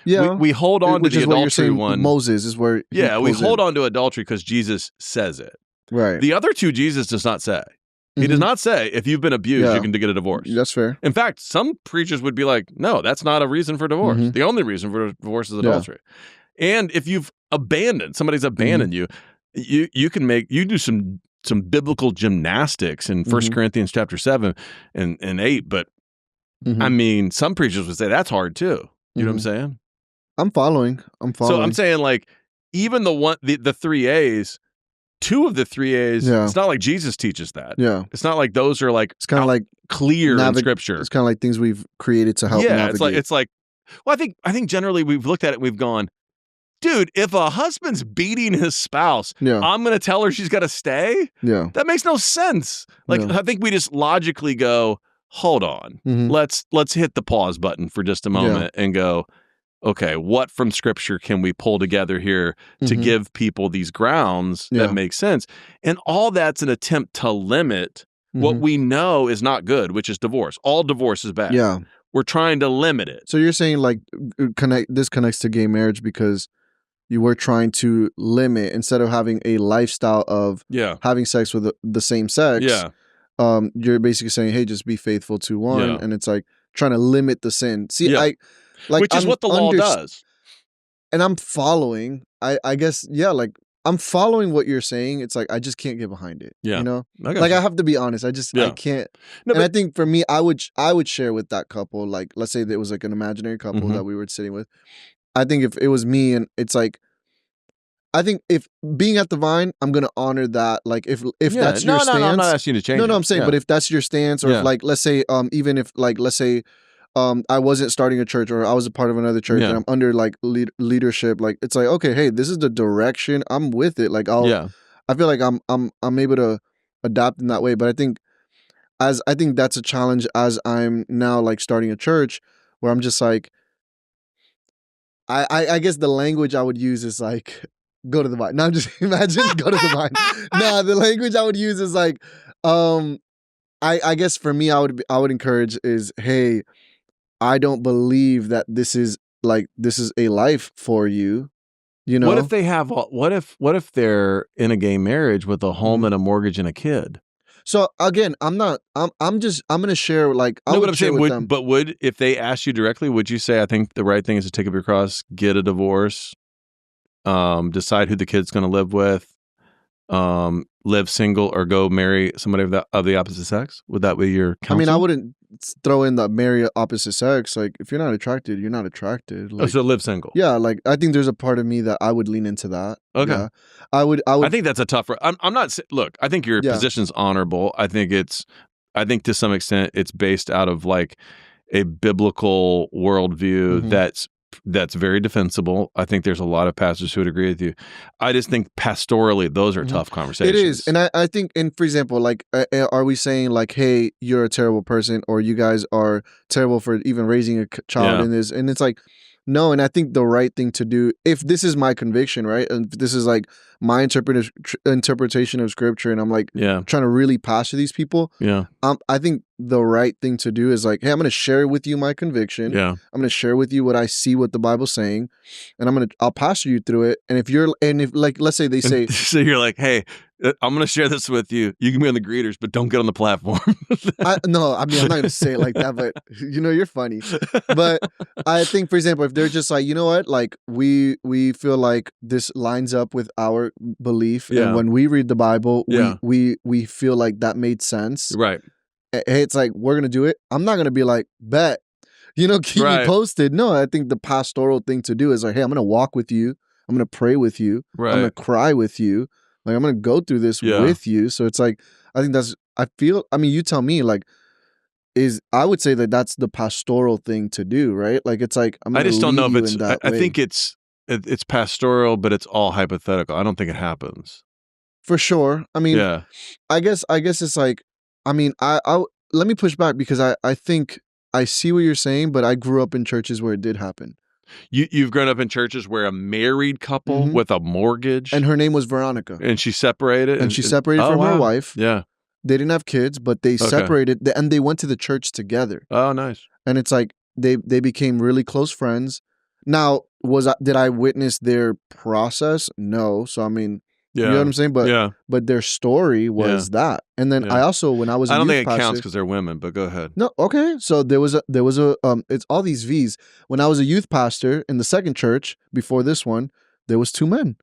yeah, We hold on to which the is what you're adultery saying. one. Moses is where Yeah, we pulls hold in. on to adultery because Jesus says it. Right. The other 2, Jesus does not say. He does Mhm. not say, if you've been abused, Yeah. you can get a divorce. That's fair. In fact, some preachers would be like, no, that's not a reason for divorce. Mhm. The only reason for divorce is Yeah. adultery. And if you've somebody's abandoned you can do some biblical gymnastics in 1 Mhm. Corinthians chapter 7 and 8. But Mhm. I mean, some preachers would say that's hard too. You know what I'm saying? I'm following. So I'm saying, like, even the 3 A's, 2 of the 3 A's, Yeah. it's not like Jesus teaches that. Yeah. It's not like those are like It's kind of like clear in scripture. It's kind of like things we've created to help Yeah, navigate. it's like well, I think generally we've looked at it and we've gone, dude, if a husband's beating his spouse, Yeah. I'm going to tell her she's got to stay? Yeah. That makes no sense. Like, Yeah. I think we just logically go, hold on. Mhm. Let's hit the pause button for just a moment and go, okay, what from scripture can we pull together here to Mhm. give people these grounds Yeah. that make sense? And all that's an attempt to limit what Mhm. we know is not good, which is divorce. All divorce is bad. Yeah. We're trying to limit it. So you're saying like this connects to gay marriage because you were trying to limit instead of having a lifestyle of Yeah. having sex with the same sex. Yeah. You're basically saying, hey, just be faithful to one, Yeah. and it's like trying to limit the sin. See, Yeah. Which is what the law does. And I'm following. I guess, yeah, like I'm following what you're saying. It's like I just can't get behind it. Yeah. You know? I got Like you. I have to be honest. I Yeah. can't. No, and I but think for me, I would share with that couple, like let's say there was like an imaginary couple Mhm. that we were sitting with. I think if it was me and it's like I think if being at the Vine, I'm gonna honor that. Like if that's your stance. No, I'm not asking you to change. No, I'm saying, but if that's your stance, or Yeah. if like let's say, even if like let's say, I wasn't starting a church or I was a part of another church Yeah. and I'm under like leadership, like it's like, okay, hey, this is the direction. I'm with it. Like I feel like I'm able to adapt in that way. But I think that's a challenge as I'm now like starting a church where I'm just like, I guess the language I would use is like, go to the Vine. No, I'm just imagine go to the Vine. No, the language I would use is like, I guess for me, I would encourage is, hey, I don't believe that this is a life for you. You know, What if they have? What if they're in a gay marriage with a home Mhm. and a mortgage and a kid? So again, I'm gonna share like I No, would but I'm share saying, with them. would if they asked you directly, would you say, I think the right thing is to take up your cross, get a divorce, decide who the kid's going to live with, live single, or go marry somebody of the opposite sex? Would that be your counsel? I mean, I wouldn't throw in the marry opposite sex. Like if you're not attracted, you're not attracted. Oh, Like, so live single. yeah, like I think there's a part of me that I would lean into that. Okay. Yeah. I would. I think that's a tough. I'm not. Look, I think your Yeah. position's honorable. I think to some extent it's based out of like a biblical worldview Mhm. that's very defensible. I think there's a lot of pastors who would agree with you. I just think pastorally, those are Mhm. tough conversations. It is, and I think, and for example, like, are we saying like, hey, you're a terrible person, or you guys are terrible for even raising a child Yeah. in this? And it's like, no. And I think the right thing to do, if this is my conviction, right, and if this is like my interpretation of scripture, and I'm like Yeah. trying to really pastor these people, Yeah. I think the right thing to do is like, hey, I'm going to share with you my conviction. Yeah. I'm going to share with you what I see, what the Bible's saying, and I'll pastor you through it. And if like, let's say they say, So you're like, hey, I'm going to share this with you. You can be on the greeters, but don't get on the platform. no, I mean, I'm not going to say it like that, but you're funny. But I think, for example, if they're just like, you know what, like we feel like this lines up with our belief, Yeah. and when we read the Bible, Yeah. we feel like that made sense. Right. Hey, it's like, we're gonna do it. I'm not gonna be like, bet, keep me Right. posted. No, I think the pastoral thing to do is like, hey, I'm gonna walk with you. I'm gonna pray with you. I'm gonna Right. cry with you. Like, I'm gonna go through this Yeah. with you. So it's like, I think you tell me, like, I would say that that's the pastoral thing to do, right? Like, it's like, I'm I gonna just don't know lead if you it's. in that I way. think it's pastoral, but it's all hypothetical. I don't think it happens. For sure. I mean, Yeah. I guess it's like, I mean, I let me push back because I think I see what you're saying, but I grew up in churches where it did happen. You've grown up in churches where a married couple with a mortgage, and her name was Veronica, and she separated, and she separated from her wife. Yeah, they didn't have kids, but they separated, and they went to the church together. Oh, nice. And it's like they became really close friends. Now, did I witness their process? No. So I mean, you know what I'm saying? But their story was that. And then I also, when I was a I don't youth think it pastor, counts because they're women, but go ahead. No, okay. So there was a it's all these V's. When I was a youth pastor in the second church before this one, there was 2 men.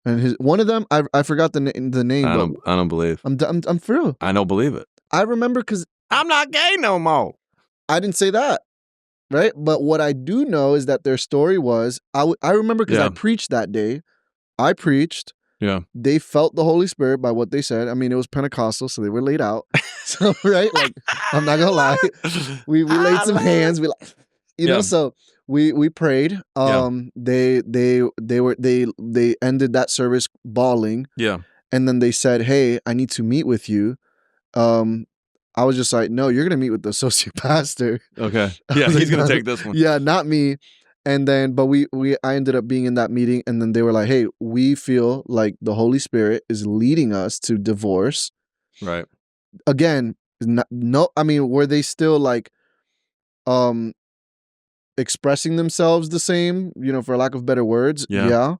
And one of them, I forgot the name. I don't believe. I'm for real. I don't believe it. I remember because I'm not gay no more. I didn't say that. Right? But what I do know is that their story was, I remember because I preached that day. I preached. Yeah. They felt the Holy Spirit by what they said. I mean, it was Pentecostal, so they were laid out. So, right? Like, I'm not gonna lie. We laid some hands. We, you know, so we prayed. They ended that service bawling. Yeah. And then they said, "Hey, I need to meet with you." I was just like, "No, you're gonna meet with the associate pastor." Okay. Yeah, he's gonna take this one. Yeah, not me. And then, but I ended up being in that meeting, and then they were like, "Hey, we feel like the Holy Spirit is leading us to divorce." Right. Again, I mean, were they still like, expressing themselves the same? You know, for lack of better words. Yeah.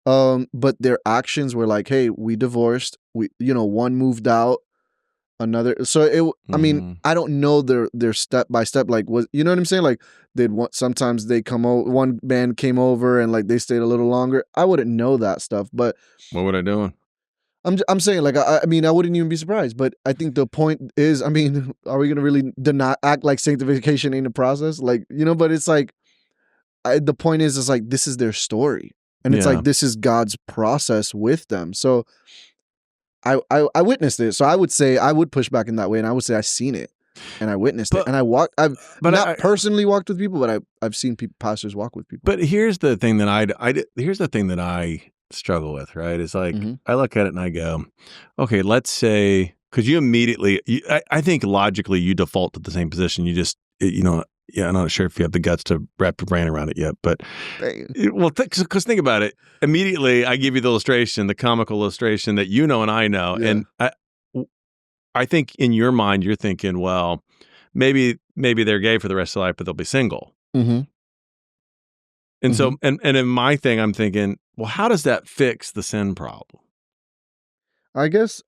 But their actions were like, "Hey, we divorced. One moved out, another." So I mean, I don't know their step by step. Like, you know what I'm saying? Like, sometimes they come over. One band came over and like they stayed a little longer. I wouldn't know that stuff, but what were they doing? I'm saying, like, I mean, I wouldn't even be surprised. But I think the point is, I mean, are we gonna really act like sanctification ain't a process? Like, but it's like, the point is, it's like, this is their story, and it's like, this is God's process with them. So I witnessed it. So I would say, I would push back in that way, and I would say I seen it and I witnessed it, and I've not personally walked with people, but I've seen pastors walk with people. But here's the thing that I struggle with, right? It's like, I look at it and I go, okay, let's say, because you immediately, I think logically you default to the same position. You just, I'm not sure if you have the guts to wrap your brain around it yet, but because think about it. Immediately, I give you the illustration, the comical illustration that you know and I know, and I think in your mind you're thinking, well, maybe they're gay for the rest of their life, but they'll be single. And so, and in my thing, I'm thinking, well, how does that fix the sin problem? I guess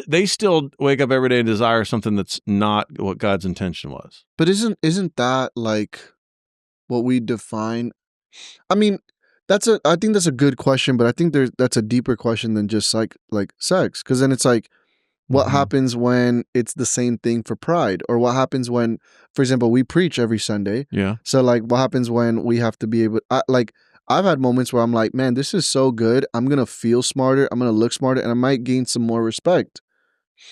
they still wake up every day and desire something that's not what God's intention was. But isn't that like what we define? I mean, I think that's a good question, but I think that's a deeper question than just like sex, because then it's like, what happens when it's the same thing for pride? Or what happens when, for example, we preach every Sunday? Yeah. So like, what happens when we have to be able, I've had moments where I'm like, man, this is so good. I'm going to feel smarter. I'm going to look smarter, and I might gain some more respect.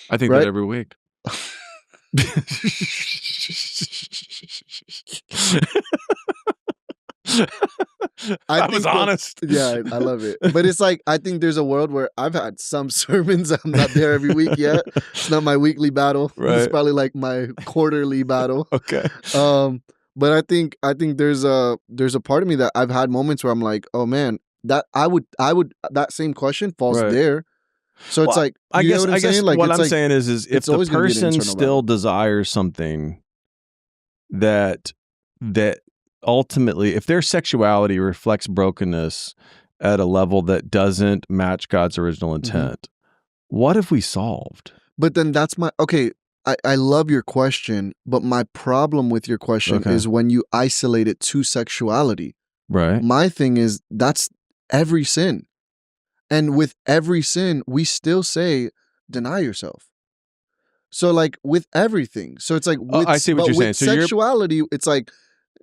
I think that every week. I was honest. Yeah, I love it. But it's like, I think there's a world where I've had some sermons. I'm not there every week yet. It's not my weekly battle. Right. It's probably like my quarterly battle. Okay. But I think there's a part of me that I've had moments where I'm like, oh man, that I would that same question falls there. So it's like, I guess what I'm saying is if the person still desires something that ultimately, if their sexuality reflects brokenness at a level that doesn't match God's original intent, what have we solved? But then that's I love your question, but my problem with your question is when you isolate it to sexuality. Right. My thing is, that's every sin. And with every sin, we still say, deny yourself. So like with everything. So it's like, I see what you're saying. So sexuality, it's like,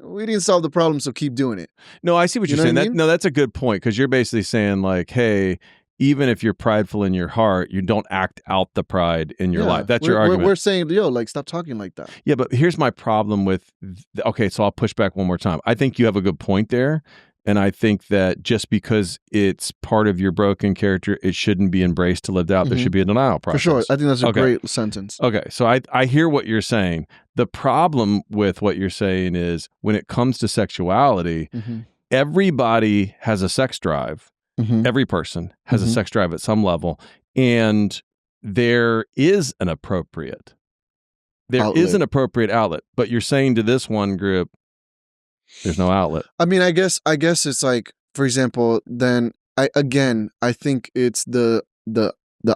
we didn't solve the problem, so keep doing it. No, I see what you're saying. I mean? That's a good point, because you're basically saying like, hey, even if you're prideful in your heart, you don't act out the pride in your life. That's your argument. We're saying, like, stop talking like that. Yeah, but here's my problem with, so I'll push back one more time. I think you have a good point there, And I think that just because it's part of your broken character, it shouldn't be embraced to lived out. There should be a denial process. For sure. I think that's a great sentence. Okay. So I hear what you're saying. The problem with what you're saying is when it comes to sexuality, everybody has a sex drive. Every person has a sex drive at some level. And there is an appropriate outlet. But you're saying to this one group, there's no outlet. I mean, I guess it's like, for example, then I think it's the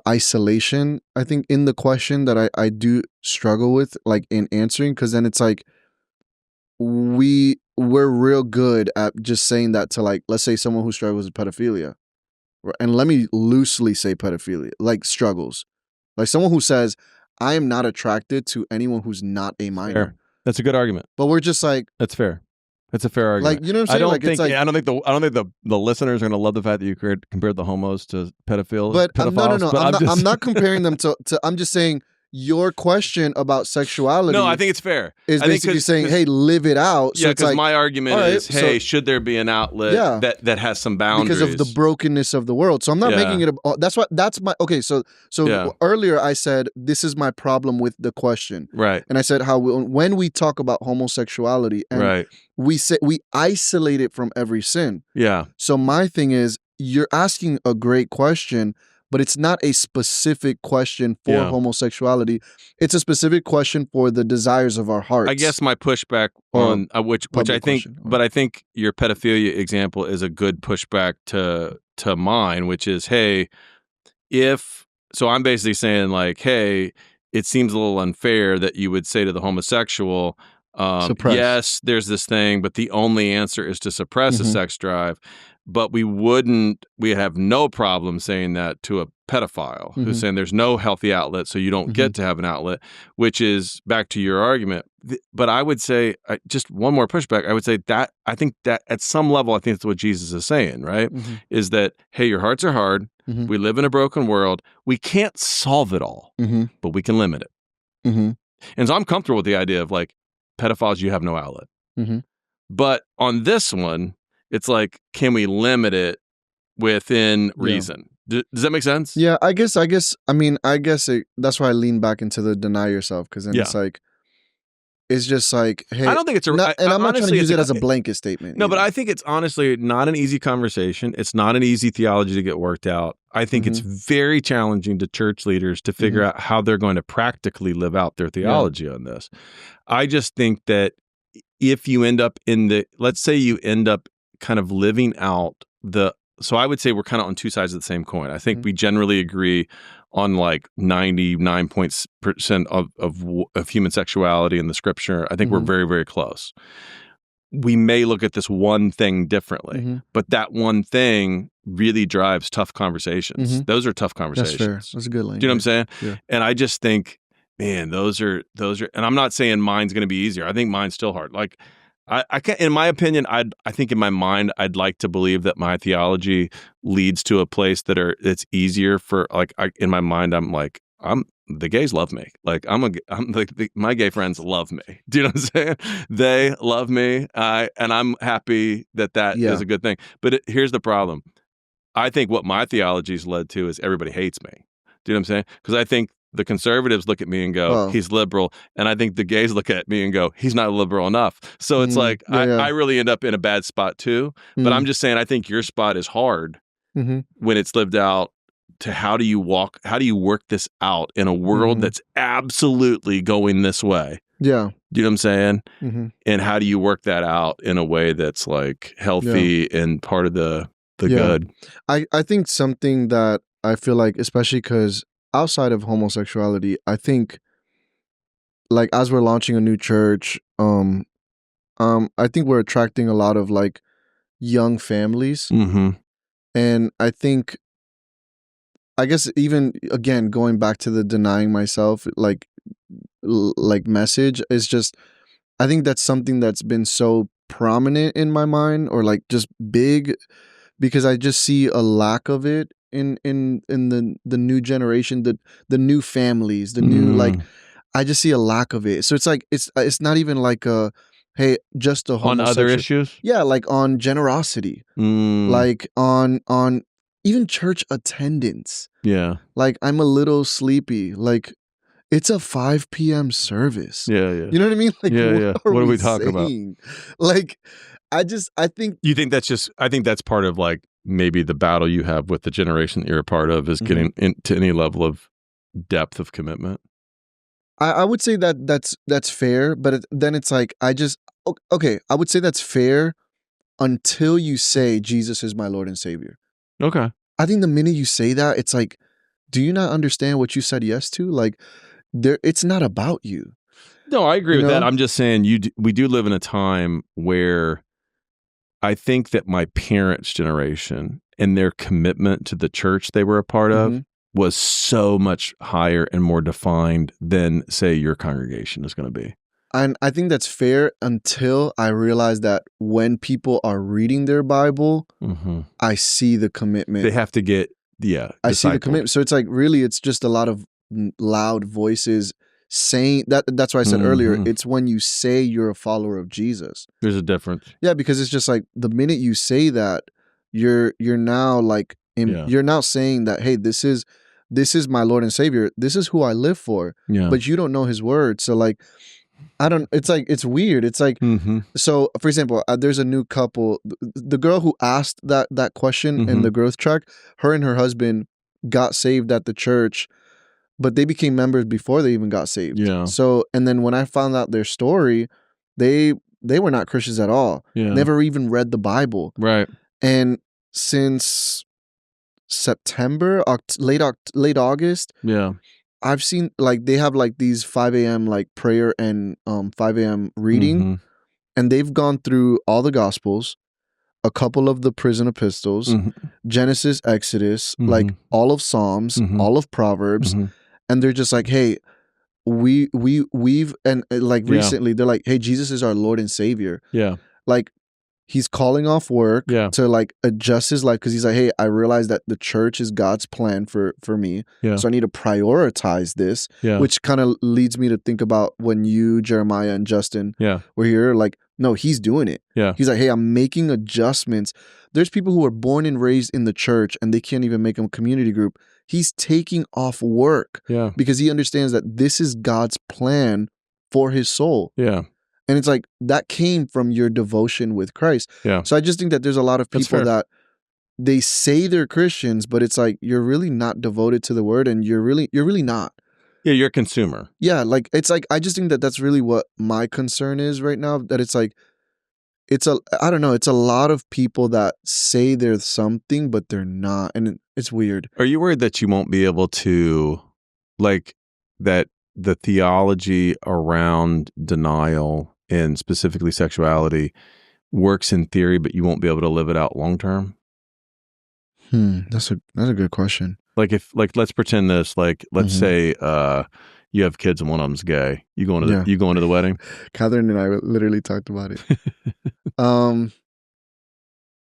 isolation, I think, in the question that I do struggle with, like, in answering, because then it's like we're real good at just saying that to, like, let's say someone who struggles with pedophilia, and let me loosely say pedophilia, like, struggles, like someone who says, I am not attracted to anyone who's not a minor. Fair. That's a good argument. But we're just like, that's fair. That's a fair argument. Like, you know what I'm saying? I don't think the listeners are going to love the fact that you compared the homos to pedophiles. But no. I'm not comparing them to. I'm just saying your question about sexuality. No, I think it's fair. Is basically saying, hey, live it out. So because my argument is, hey, should there be an outlet that has some boundaries because of the brokenness of the world? So I'm not making it. That's my okay. So earlier I said this is my problem with the question, right? And I said how when we talk about homosexuality, and we isolate it from every sin. Yeah. So my thing is, you're asking a great question, but it's not a specific question for homosexuality. It's a specific question for the desires of our hearts. I guess my pushback on which I think, but I think your pedophilia example is a good pushback to mine, which is, hey, so I'm basically saying, like, hey, it seems a little unfair that you would say to the homosexual, yes, there's this thing, but the only answer is to suppress a sex drive. But we have no problem saying that to a pedophile who's saying there's no healthy outlet, so you don't get to have an outlet, which is back to your argument. But I would say, just one more pushback, I would say that I think that at some level, I think that's what Jesus is saying, right? Is that, hey, your hearts are hard. We live in a broken world. We can't solve it all, but we can limit it. And so I'm comfortable with the idea of, like, pedophiles, you have no outlet. But on this one, it's like, can we limit it within reason? Does that make sense? Yeah, I guess. I mean, that's why I lean back into the deny yourself, because then it's like, it's just like, hey, I don't think it's I'm not trying to use it as a blanket statement. No, but I think it's honestly not an easy conversation. It's not an easy theology to get worked out. I think it's very challenging to church leaders to figure out how they're going to practically live out their theology on this. I just think that if you end up let's say you end up kind of living out so I would say we're kind of on two sides of the same coin. I think we generally agree on like 99% of human sexuality in the scripture. I think we're very, very close. We may look at this one thing differently, but that one thing really drives tough conversations. Those are tough conversations. That's fair. That's a good language. Do you know what I'm saying? Yeah. And I just think, man, those are, and I'm not saying mine's going to be easier. I think mine's still hard. Like, I can't, in my opinion, I think in my mind, I'd like to believe that my theology leads to a place it's easier for, like, in my mind, I'm like, the gays love me. Like, my gay friends love me. Do you know what I'm saying? They love me. And I'm happy that is a good thing. But here's the problem. I think what my theology's led to is everybody hates me. Do you know what I'm saying? Because I think the conservatives look at me and go, he's liberal. And I think the gays look at me and go, he's not liberal enough. So it's like, I really end up in a bad spot too. But I'm just saying, I think your spot is hard when it's lived out to how do you work this out in a world that's absolutely going this way? Yeah. Do you know what I'm saying? And how do you work that out in a way that's like healthy and part of the good? I think something that I feel like, especially because outside of homosexuality, I think, like, as we're launching a new church, I think we're attracting a lot of, like, young families. And I think, I guess, even again, going back to the denying myself, like message, is just, I think that's something that's been so prominent in my mind, or like just big, because I just see a lack of it in the new generation, the new families, the new, like, I just see a lack of it. So it's like, it's not even like hey, just a On other homosexual. issues? Yeah, like on generosity, like on even church attendance. Yeah. Like, I'm a little sleepy. Like, it's a 5 p.m. service. Yeah, yeah. You know what I mean? Like, Yeah, what yeah. are What are we we talking about? saying? Like, I think You think that's just, I think that's part of like maybe the battle you have with the generation that you're a part of is getting into any level of depth of commitment. I would say that that's fair, but then it's like, okay, I would say that's fair until you say Jesus is my Lord and Savior. Okay. I think the minute you say that, it's like, do you not understand what you said yes to? Like, it's not about you. No, I agree You with that. know? I'm just saying we do live in a time where I think that my parents' generation and their commitment to the church they were a part of was so much higher and more defined than, say, your congregation is going to be. And I think that's fair until I realize that when people are reading their Bible, I see the commitment. They have to get, I see the commitment. So it's like, really, it's just a lot of loud voices saying that. That's why I said earlier, it's when you say you're a follower of Jesus. There's a difference. Yeah, because it's just like the minute you say that, you're now like, you're now saying that, hey, this is my Lord and Savior. This is who I live for. Yeah. But you don't know His word. So like, it's like, it's weird. It's like, so for example, there's a new couple, the girl who asked that question in the growth track, her and her husband got saved at the church, but they became members before they even got saved. Yeah. So, and then when I found out their story, they were not Christians at all. Yeah. Never even read the Bible. Right. And since September, late August, yeah, I've seen like they have like these 5 a.m. like prayer and 5 a.m. reading, and they've gone through all the Gospels, a couple of the prison epistles, Genesis, Exodus, like all of Psalms, all of Proverbs, and they're just like, hey, we've and like recently they're like, hey, Jesus is our Lord and Savior. Yeah. Like, he's calling off work to like adjust his life because he's like, hey, I realize that the church is God's plan for me. Yeah. So I need to prioritize this, which kind of leads me to think about when you, Jeremiah, and Justin were here. Like, no, he's doing it. Yeah. He's like, hey, I'm making adjustments. There's people who are born and raised in the church and they can't even make a community group. He's taking off work because he understands that this is God's plan for his soul. Yeah. And it's like, that came from your devotion with Christ. Yeah. So I just think that there's a lot of people that they say they're Christians, but it's like, you're really not devoted to the word, and you're really not. Yeah, you're a consumer. Yeah, like, it's like, I just think that that's really what my concern is right now, that it's like, I don't know, it's a lot of people that say they're something, but they're not, and it's weird. Are you worried that you won't be able to, like, that the theology around denial and specifically sexuality works in theory, but you won't be able to live it out long term? That's a good question. Like, let's pretend this, like, let's say you have kids and one of them's gay. You going to the wedding? Catherine and I literally talked about it.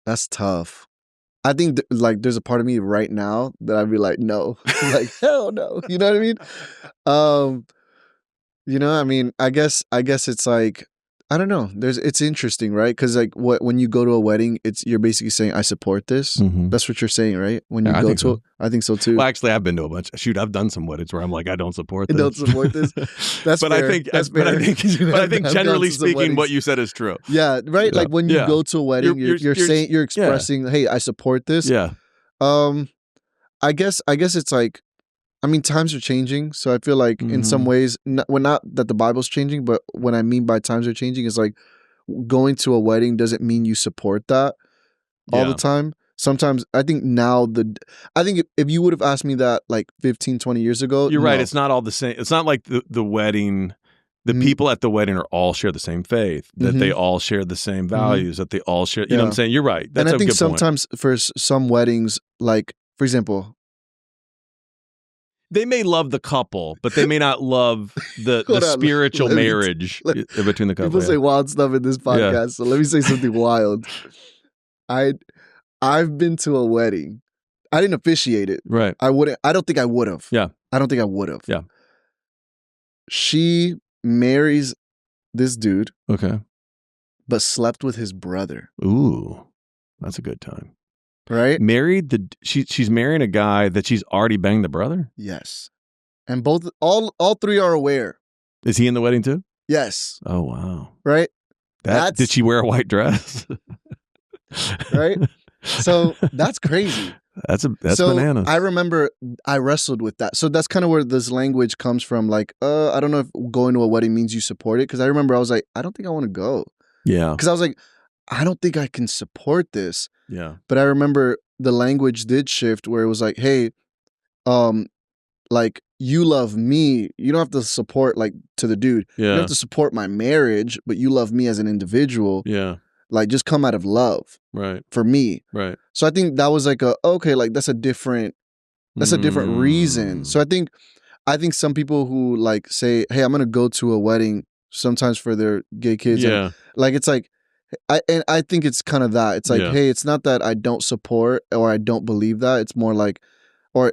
That's tough. I think like there's a part of me right now that I'd be like, no, like, hell no. You know what I mean? You know, I mean, I guess it's like, I don't know. It's interesting, right? Because like when you go to a wedding, you're basically saying, I support this. That's what you're saying, right? When you go to, I think so too. Well, actually, I've been to a bunch. Shoot, I've done some weddings where I'm like, I don't support this. Don't support this. That's but fair. I think generally speaking, what you said is true. Yeah, right. Yeah. Like when you go to a wedding, you're saying, you're expressing, hey, I support this. Yeah. I guess it's like, I mean, times are changing, so I feel like in some ways, not that the Bible's changing, but what I mean by times are changing is like going to a wedding doesn't mean you support that all the time. Sometimes I think now if you would have asked me that like 15, 20 years ago, you're right. It's not all the same. It's not like the wedding. The people at the wedding are all share the same faith, that they all share the same values, that they all share. You know what I'm saying? You're right. That's and I think a good point. sometimes for some weddings, like for example, they may love the couple, but they may not love the spiritual marriage between the couple. People say wild stuff in this podcast, so let me say something wild. I've been to a wedding. I didn't officiate it. Right. I don't think I would have. Yeah. I don't think I would have. Yeah. She marries this dude. Okay. but slept with his brother. Ooh, that's a good time. Right? She's marrying a guy that she's already banged the brother? Yes. And all three are aware. Is he in the wedding too? Yes. Oh, wow. Right? Did she wear a white dress? Right? So that's crazy. That's so bananas. I remember I wrestled with that. So that's kind of where this language comes from. Like, I don't know if going to a wedding means you support it. Because I remember I was like, I don't think I want to go. Yeah. Because I was like, I don't think I can support this. Yeah. But I remember the language did shift where it was like, hey, like you love me. You don't have to support like to the dude. Yeah. You don't have to support my marriage, but you love me as an individual. Yeah. Like just come out of love. Right. For me. Right. So I think that was like that's a different reason. So I think some people who like say, hey, I'm gonna go to a wedding sometimes for their gay kids. Yeah. And, like it's like I think it's kind of that. It's like, hey, it's not that I don't support or I don't believe that. It's more like I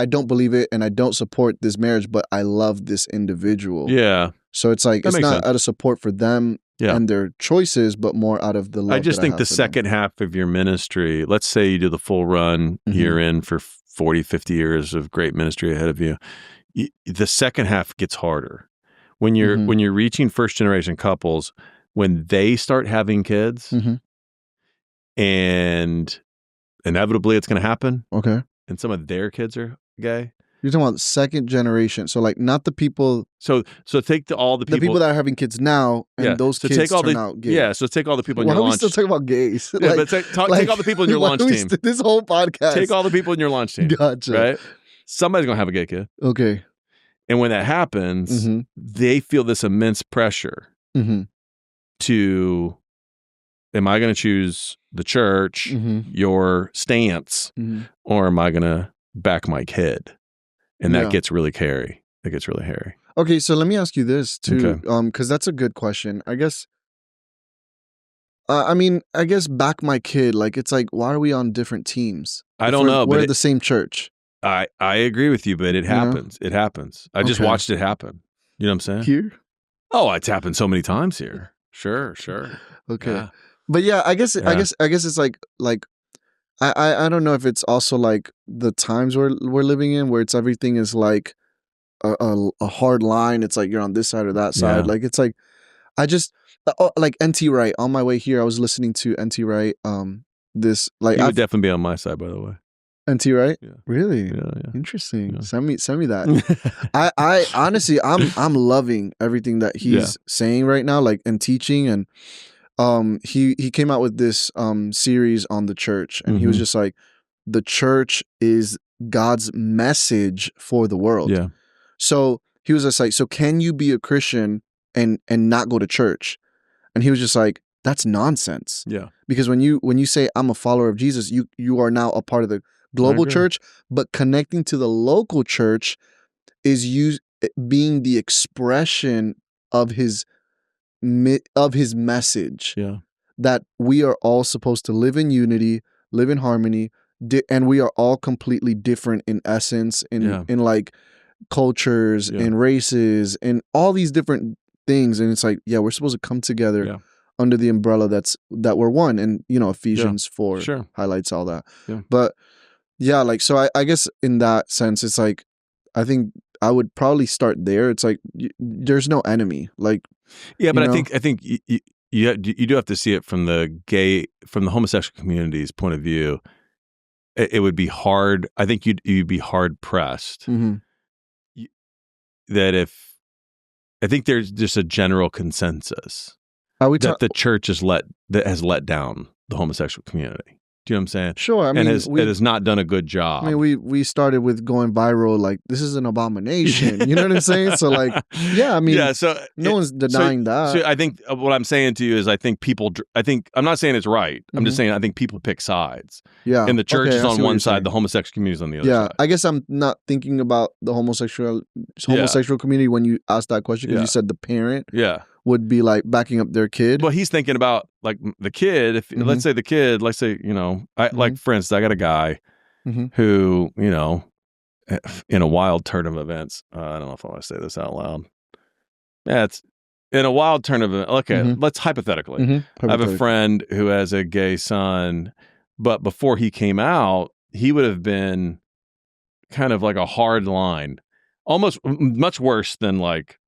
don't believe it and I don't support this marriage, but I love this individual. Yeah. So it's like it's not out of support for them and their choices, but more out of the love. I just think the second half of your ministry, let's say you do the full run, you're in for 40, 50 years of great ministry ahead of you. The second half gets harder. When you're reaching first generation couples, when they start having kids, and inevitably it's going to happen. Okay. And some of their kids are gay. You're talking about second generation. So like not the people. So take all the people that are having kids now and those kids turn out gay. Yeah. So take all the people in your launch. Why are we still talking about gays? Yeah, but take all the people in your launch team. This whole podcast. Take all the people in your launch team. Gotcha. Right? Somebody's going to have a gay kid. Okay. And when that happens, they feel this immense pressure to, am I going to choose the church, your stance, or am I going to back my kid? And that gets really hairy. It gets really hairy. Okay, so let me ask you this too, because that's a good question. I guess, I guess back my kid, like it's like, why are we on different teams? I don't know. We're the same church. I agree with you, but it happens. It happens. I just watched it happen. You know what I'm saying? Here? Oh, it's happened so many times here. Sure. Okay. Yeah. But yeah, I guess it's like I don't know if it's also like the times we're living in where it's everything is like a hard line. It's like you're on this side or that side. Like it's like I just like NT Wright on my way here. I was listening to NT Wright. This like he would definitely be on my side, by the way. NT Wright? Yeah. Really? Yeah. Interesting. Yeah. Send me that. I honestly I'm loving everything that he's saying right now, like and teaching, and he came out with this series on the church, and he was just like, the church is God's message for the world. Yeah. So he was just like, so can you be a Christian and not go to church? And he was just like, that's nonsense. Yeah. Because when you say I'm a follower of Jesus, you are now a part of the global church, but connecting to the local church is you being the expression of his message. Yeah. That we are all supposed to live in unity, live in harmony, and we are all completely different in essence, in like cultures, in races, and all these different things. And it's like, we're supposed to come together under the umbrella that we're one. And Ephesians 4 highlights all that. Yeah. But like, so I guess in that sense, it's like, I think I would probably start there. It's like, there's no enemy. Like, but I think you do have to see it from the homosexual community's point of view. It would be hard. I think you'd be hard pressed. That I think there's just a general consensus that the church has let down the homosexual community. Do you know what I'm saying? Sure. I mean, it has not done a good job. I mean, we started with going viral, like, this is an abomination. You know what I'm saying? So, like, I mean, so no one's denying that. So I think what I'm saying to you is I think I'm not saying it's right. I'm just saying I think people pick sides. Yeah. And the church is on one side, the homosexual community is on the other side. I guess I'm not thinking about the homosexual community when you asked that question, because you said the parent would be like backing up their kid. Well, he's thinking about like the kid. If let's say the kid, like for instance, I got a guy who, in a wild turn of events, I don't know if I want to say this out loud. Yeah, in a wild turn of events, okay, let's hypothetically. I have a friend who has a gay son, but before he came out, he would have been kind of like a hard line, almost much worse than like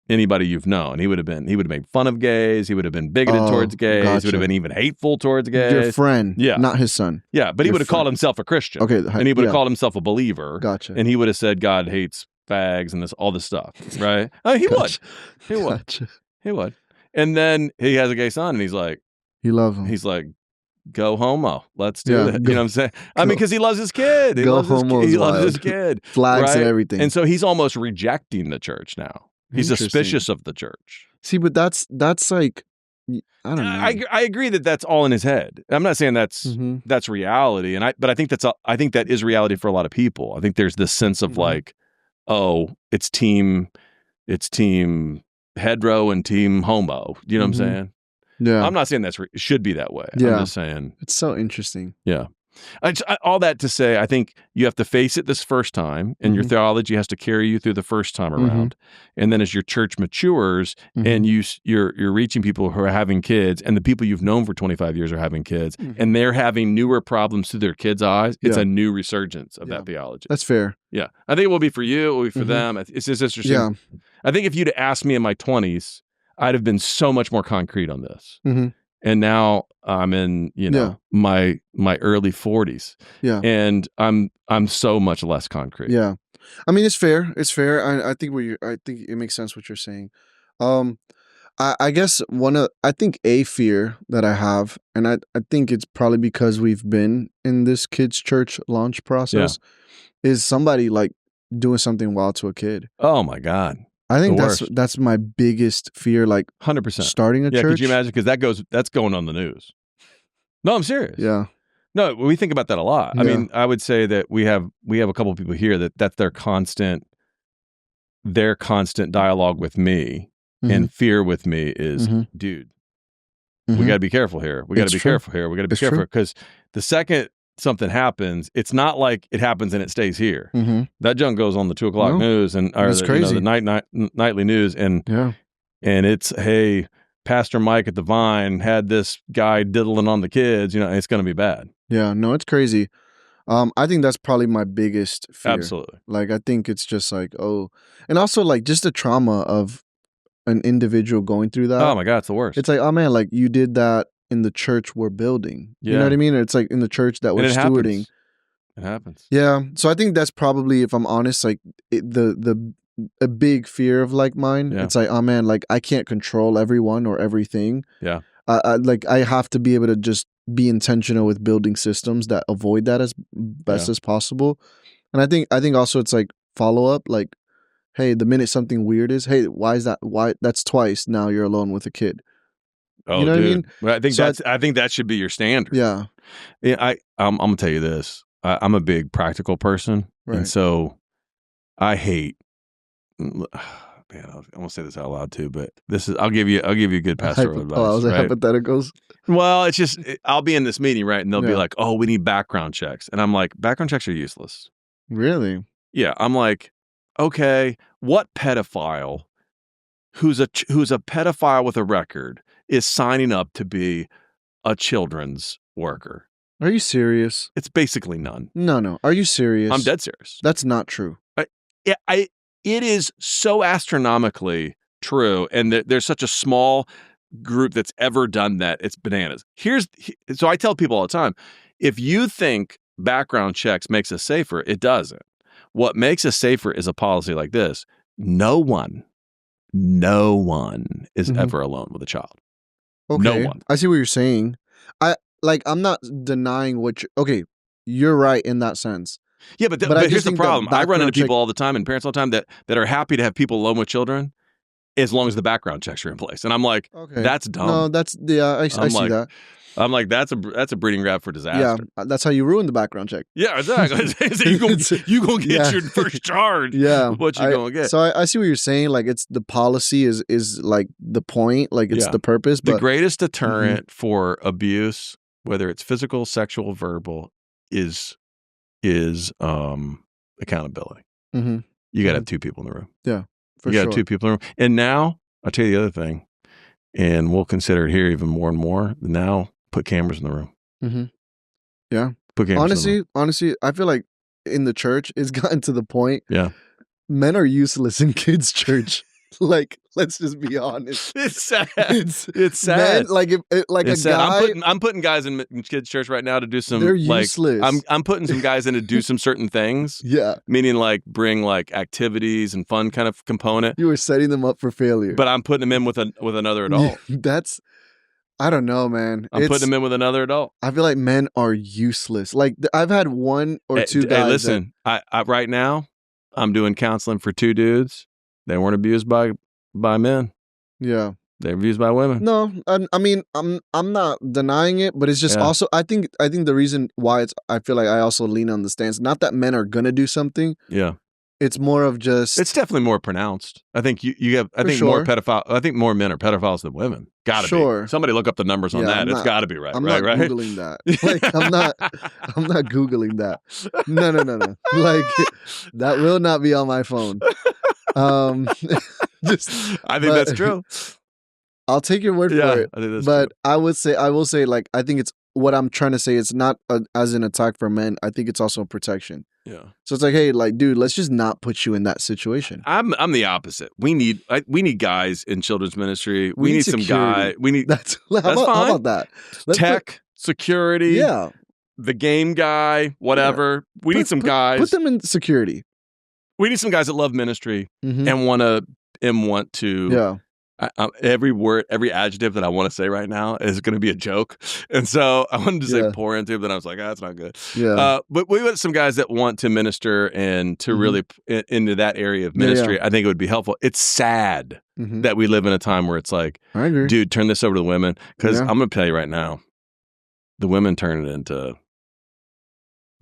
anybody you've known. He would have made fun of gays. He would have been bigoted towards gays. Gotcha. He would have been even hateful towards gays. Your friend, yeah, not his son. Yeah, but he would have called himself a Christian. Okay, and he would have called himself a believer. Gotcha. And he would have said God hates fags and all this stuff, right? He would. He would. Gotcha. He would. And then he has a gay son, and he's like, he loves him. He's like, go homo. Let's do it. You know what I'm saying? I mean, because he loves his kid. He loves his kid. Flags right? and everything. And so he's almost rejecting the church now. He's suspicious of the church. See, but that's like, I don't know. I agree that that's all in his head. I'm not saying that's reality, but I think that is reality for a lot of people. I think there's this sense of like, oh, it's team hetero and team homo. You know what I'm saying? Yeah. I'm not saying it should be that way. Yeah. I'm just saying it's so interesting. Yeah. All that to say, I think you have to face it this first time, and your theology has to carry you through the first time around. And then as your church matures and you're reaching people who are having kids, and the people you've known for 25 years are having kids, and they're having newer problems through their kids' eyes, it's a new resurgence of that theology. That's fair. Yeah. I think it will be for you, it will be for them. It's just interesting. Yeah. I think if you'd asked me in my 20s, I'd have been so much more concrete on this. And now I'm in, my early 40s. Yeah. And I'm so much less concrete. Yeah. I mean, it's fair. It's fair. I think it makes sense what you're saying. I guess I think a fear that I have, and I think it's probably because we've been in this kids' church launch process, is somebody like doing something wild to a kid. Oh my God. I think that's my biggest fear, like 100%. Starting a church. Could you imagine? Because that's going on the news. No, I'm serious. Yeah. No, we think about that a lot. I mean, I would say that we have a couple of people here that's their constant dialogue with me and fear with me is, dude, we got to be careful here. We got to be careful here. We got to be careful because the second something happens, it's not like it happens and it stays here. That junk goes on the 2:00 news and the nightly news, and it's, hey, Pastor Mike at the Vine had this guy diddling on the kids. It's going to be bad. Yeah, no, it's crazy. I think that's probably my biggest fear. Absolutely. Like, I think it's just like, and also like just the trauma of an individual going through that. Oh my God, it's the worst. It's like, oh man, like you did that in the church we're building. You know what I mean? It's like in the church that we're stewarding. It happens. Yeah. So I think that's probably, if I'm honest, like a big fear of like mine. It's like, oh man, like I can't control everyone or everything. Yeah. I have to be able to just be intentional with building systems that avoid that as best as possible. And I think also it's like follow up, like, hey, the minute something weird is, hey, why is that? Why that's twice now you're alone with a kid. Oh, you know dude. what I mean? Well, I think that should be your standard. Yeah. I'm gonna tell you this. I'm a big practical person, and so I hate. Man, I'm gonna say this out loud too, but this is. I'll give you good pastoral advice. Oh, I was like hypotheticals. Well, it's just I'll be in this meeting, right, and they'll be like, "Oh, we need background checks," and I'm like, "Background checks are useless." Really? Yeah, I'm like, okay, what pedophile who's a pedophile with a record is signing up to be a children's worker? Are you serious? It's basically none. No. Are you serious? I'm dead serious. That's not true. It is so astronomically true, and there's such a small group that's ever done that. It's bananas. So I tell people all the time, if you think background checks makes us safer, it doesn't. What makes us safer is a policy like this. No one is ever alone with a child. Okay. No one. I see what you're saying. I'm not denying you're right in that sense. Yeah, but here's the problem. I run into people all the time and parents all the time that are happy to have people alone with children as long as the background checks are in place. And I'm like, that's dumb. No, I see that. I'm like, that's a breeding ground for disaster. Yeah, that's how you ruin the background check. Yeah, exactly. So you gonna get your first charge. Yeah, what you gonna get? So I see what you're saying. Like, it's the policy is like the point. Like, it's the purpose. But the greatest deterrent for abuse, whether it's physical, sexual, verbal, is accountability. You got to have two people in the room. Yeah, you got to have two people in the room. And now I'll tell you the other thing, and we'll consider it here even more and more. Now, put cameras in the room. Mm-hmm. Yeah. Put cameras in the room. Honestly, I feel like in the church, it's gotten to the point. Yeah. Men are useless in kids' church. Like, let's just be honest. It's sad. It's sad. Men, like it's a sad. guy. I'm putting guys in kids' church right now to do some. They're like, useless. I'm putting some guys in to do some certain things. Yeah. Meaning like bring like activities and fun kind of component. You were setting them up for failure. But I'm putting them in with another adult. That's. I don't know, man. I'm putting them in with another adult. I feel like men are useless. Like I've had one or two guys. Hey, listen. I right now I'm doing counseling for 2 dudes. They weren't abused by men. Yeah. They're abused by women. No, I mean, I'm not denying it, but it's just also I think the reason why I feel like I also lean on the stance, not that men are gonna do something. Yeah. It's more of just. It's definitely more pronounced. I think you have. I think more pedophile. I think more men are pedophiles than women. Gotta be. Somebody look up the numbers on that. It's got to be right. I'm not Googling that. Like I'm not Googling that. No. Like that will not be on my phone. I think that's true. I'll take your word for it. I think that's but true. I will say, like, I think it's what I'm trying to say. It's not as an attack for men. I think it's also protection. Yeah. So it's like, hey, like, dude, let's just not put you in that situation. I'm the opposite. We need guys in children's ministry. We need some guy. We need that's fine. How about that? Security. Yeah. The game guy. Whatever. Yeah. We need some guys. Put them in security. We need some guys that love ministry and want to. Yeah. Every word, every adjective that I want to say right now is going to be a joke. And so I wanted to say pour into it, but I was like, that's not good. Yeah. But we want some guys that want to minister and to really into that area of ministry. I think it would be helpful. It's sad that we live in a time where it's like, I agree. Dude, turn this over to the women. Because I'm going to tell you right now, the women turn it into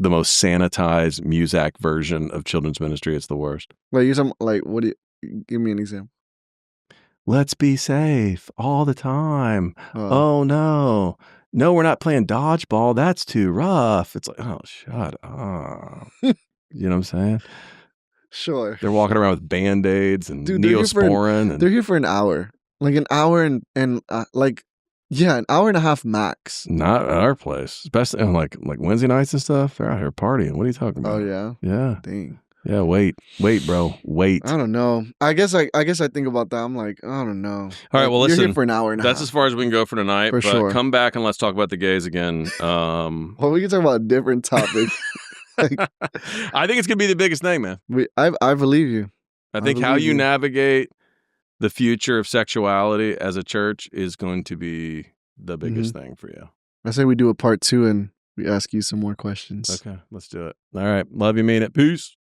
the most sanitized Muzak version of children's ministry. It's the worst. Like you're some like, what do you give me an example? Let's be safe all the time. Oh, no, we're not playing dodgeball. That's too rough. It's like, oh, shut up. You know what I'm saying? Sure. They're walking around with Band-Aids and Neosporin. They're here for an hour. Like an hour and like, yeah, an hour and a half max. Not at our place. Especially on like Wednesday nights and stuff. They're out here partying. What are you talking about? Oh, yeah? Yeah. Dang. Yeah, wait, bro, wait. I don't know. I guess I think about that. I'm like, I don't know. All right, well, listen. You're here for an hour and a half. That's as far as we can go for tonight. For but sure. Come back and let's talk about the gays again. Well, we can talk about a different topic. I think it's gonna be the biggest thing, man. I believe you. I think how you navigate the future of sexuality as a church is going to be the biggest thing for you. I say we do a part 2 and we ask you some more questions. Okay, let's do it. All right, love you, mean it. Peace.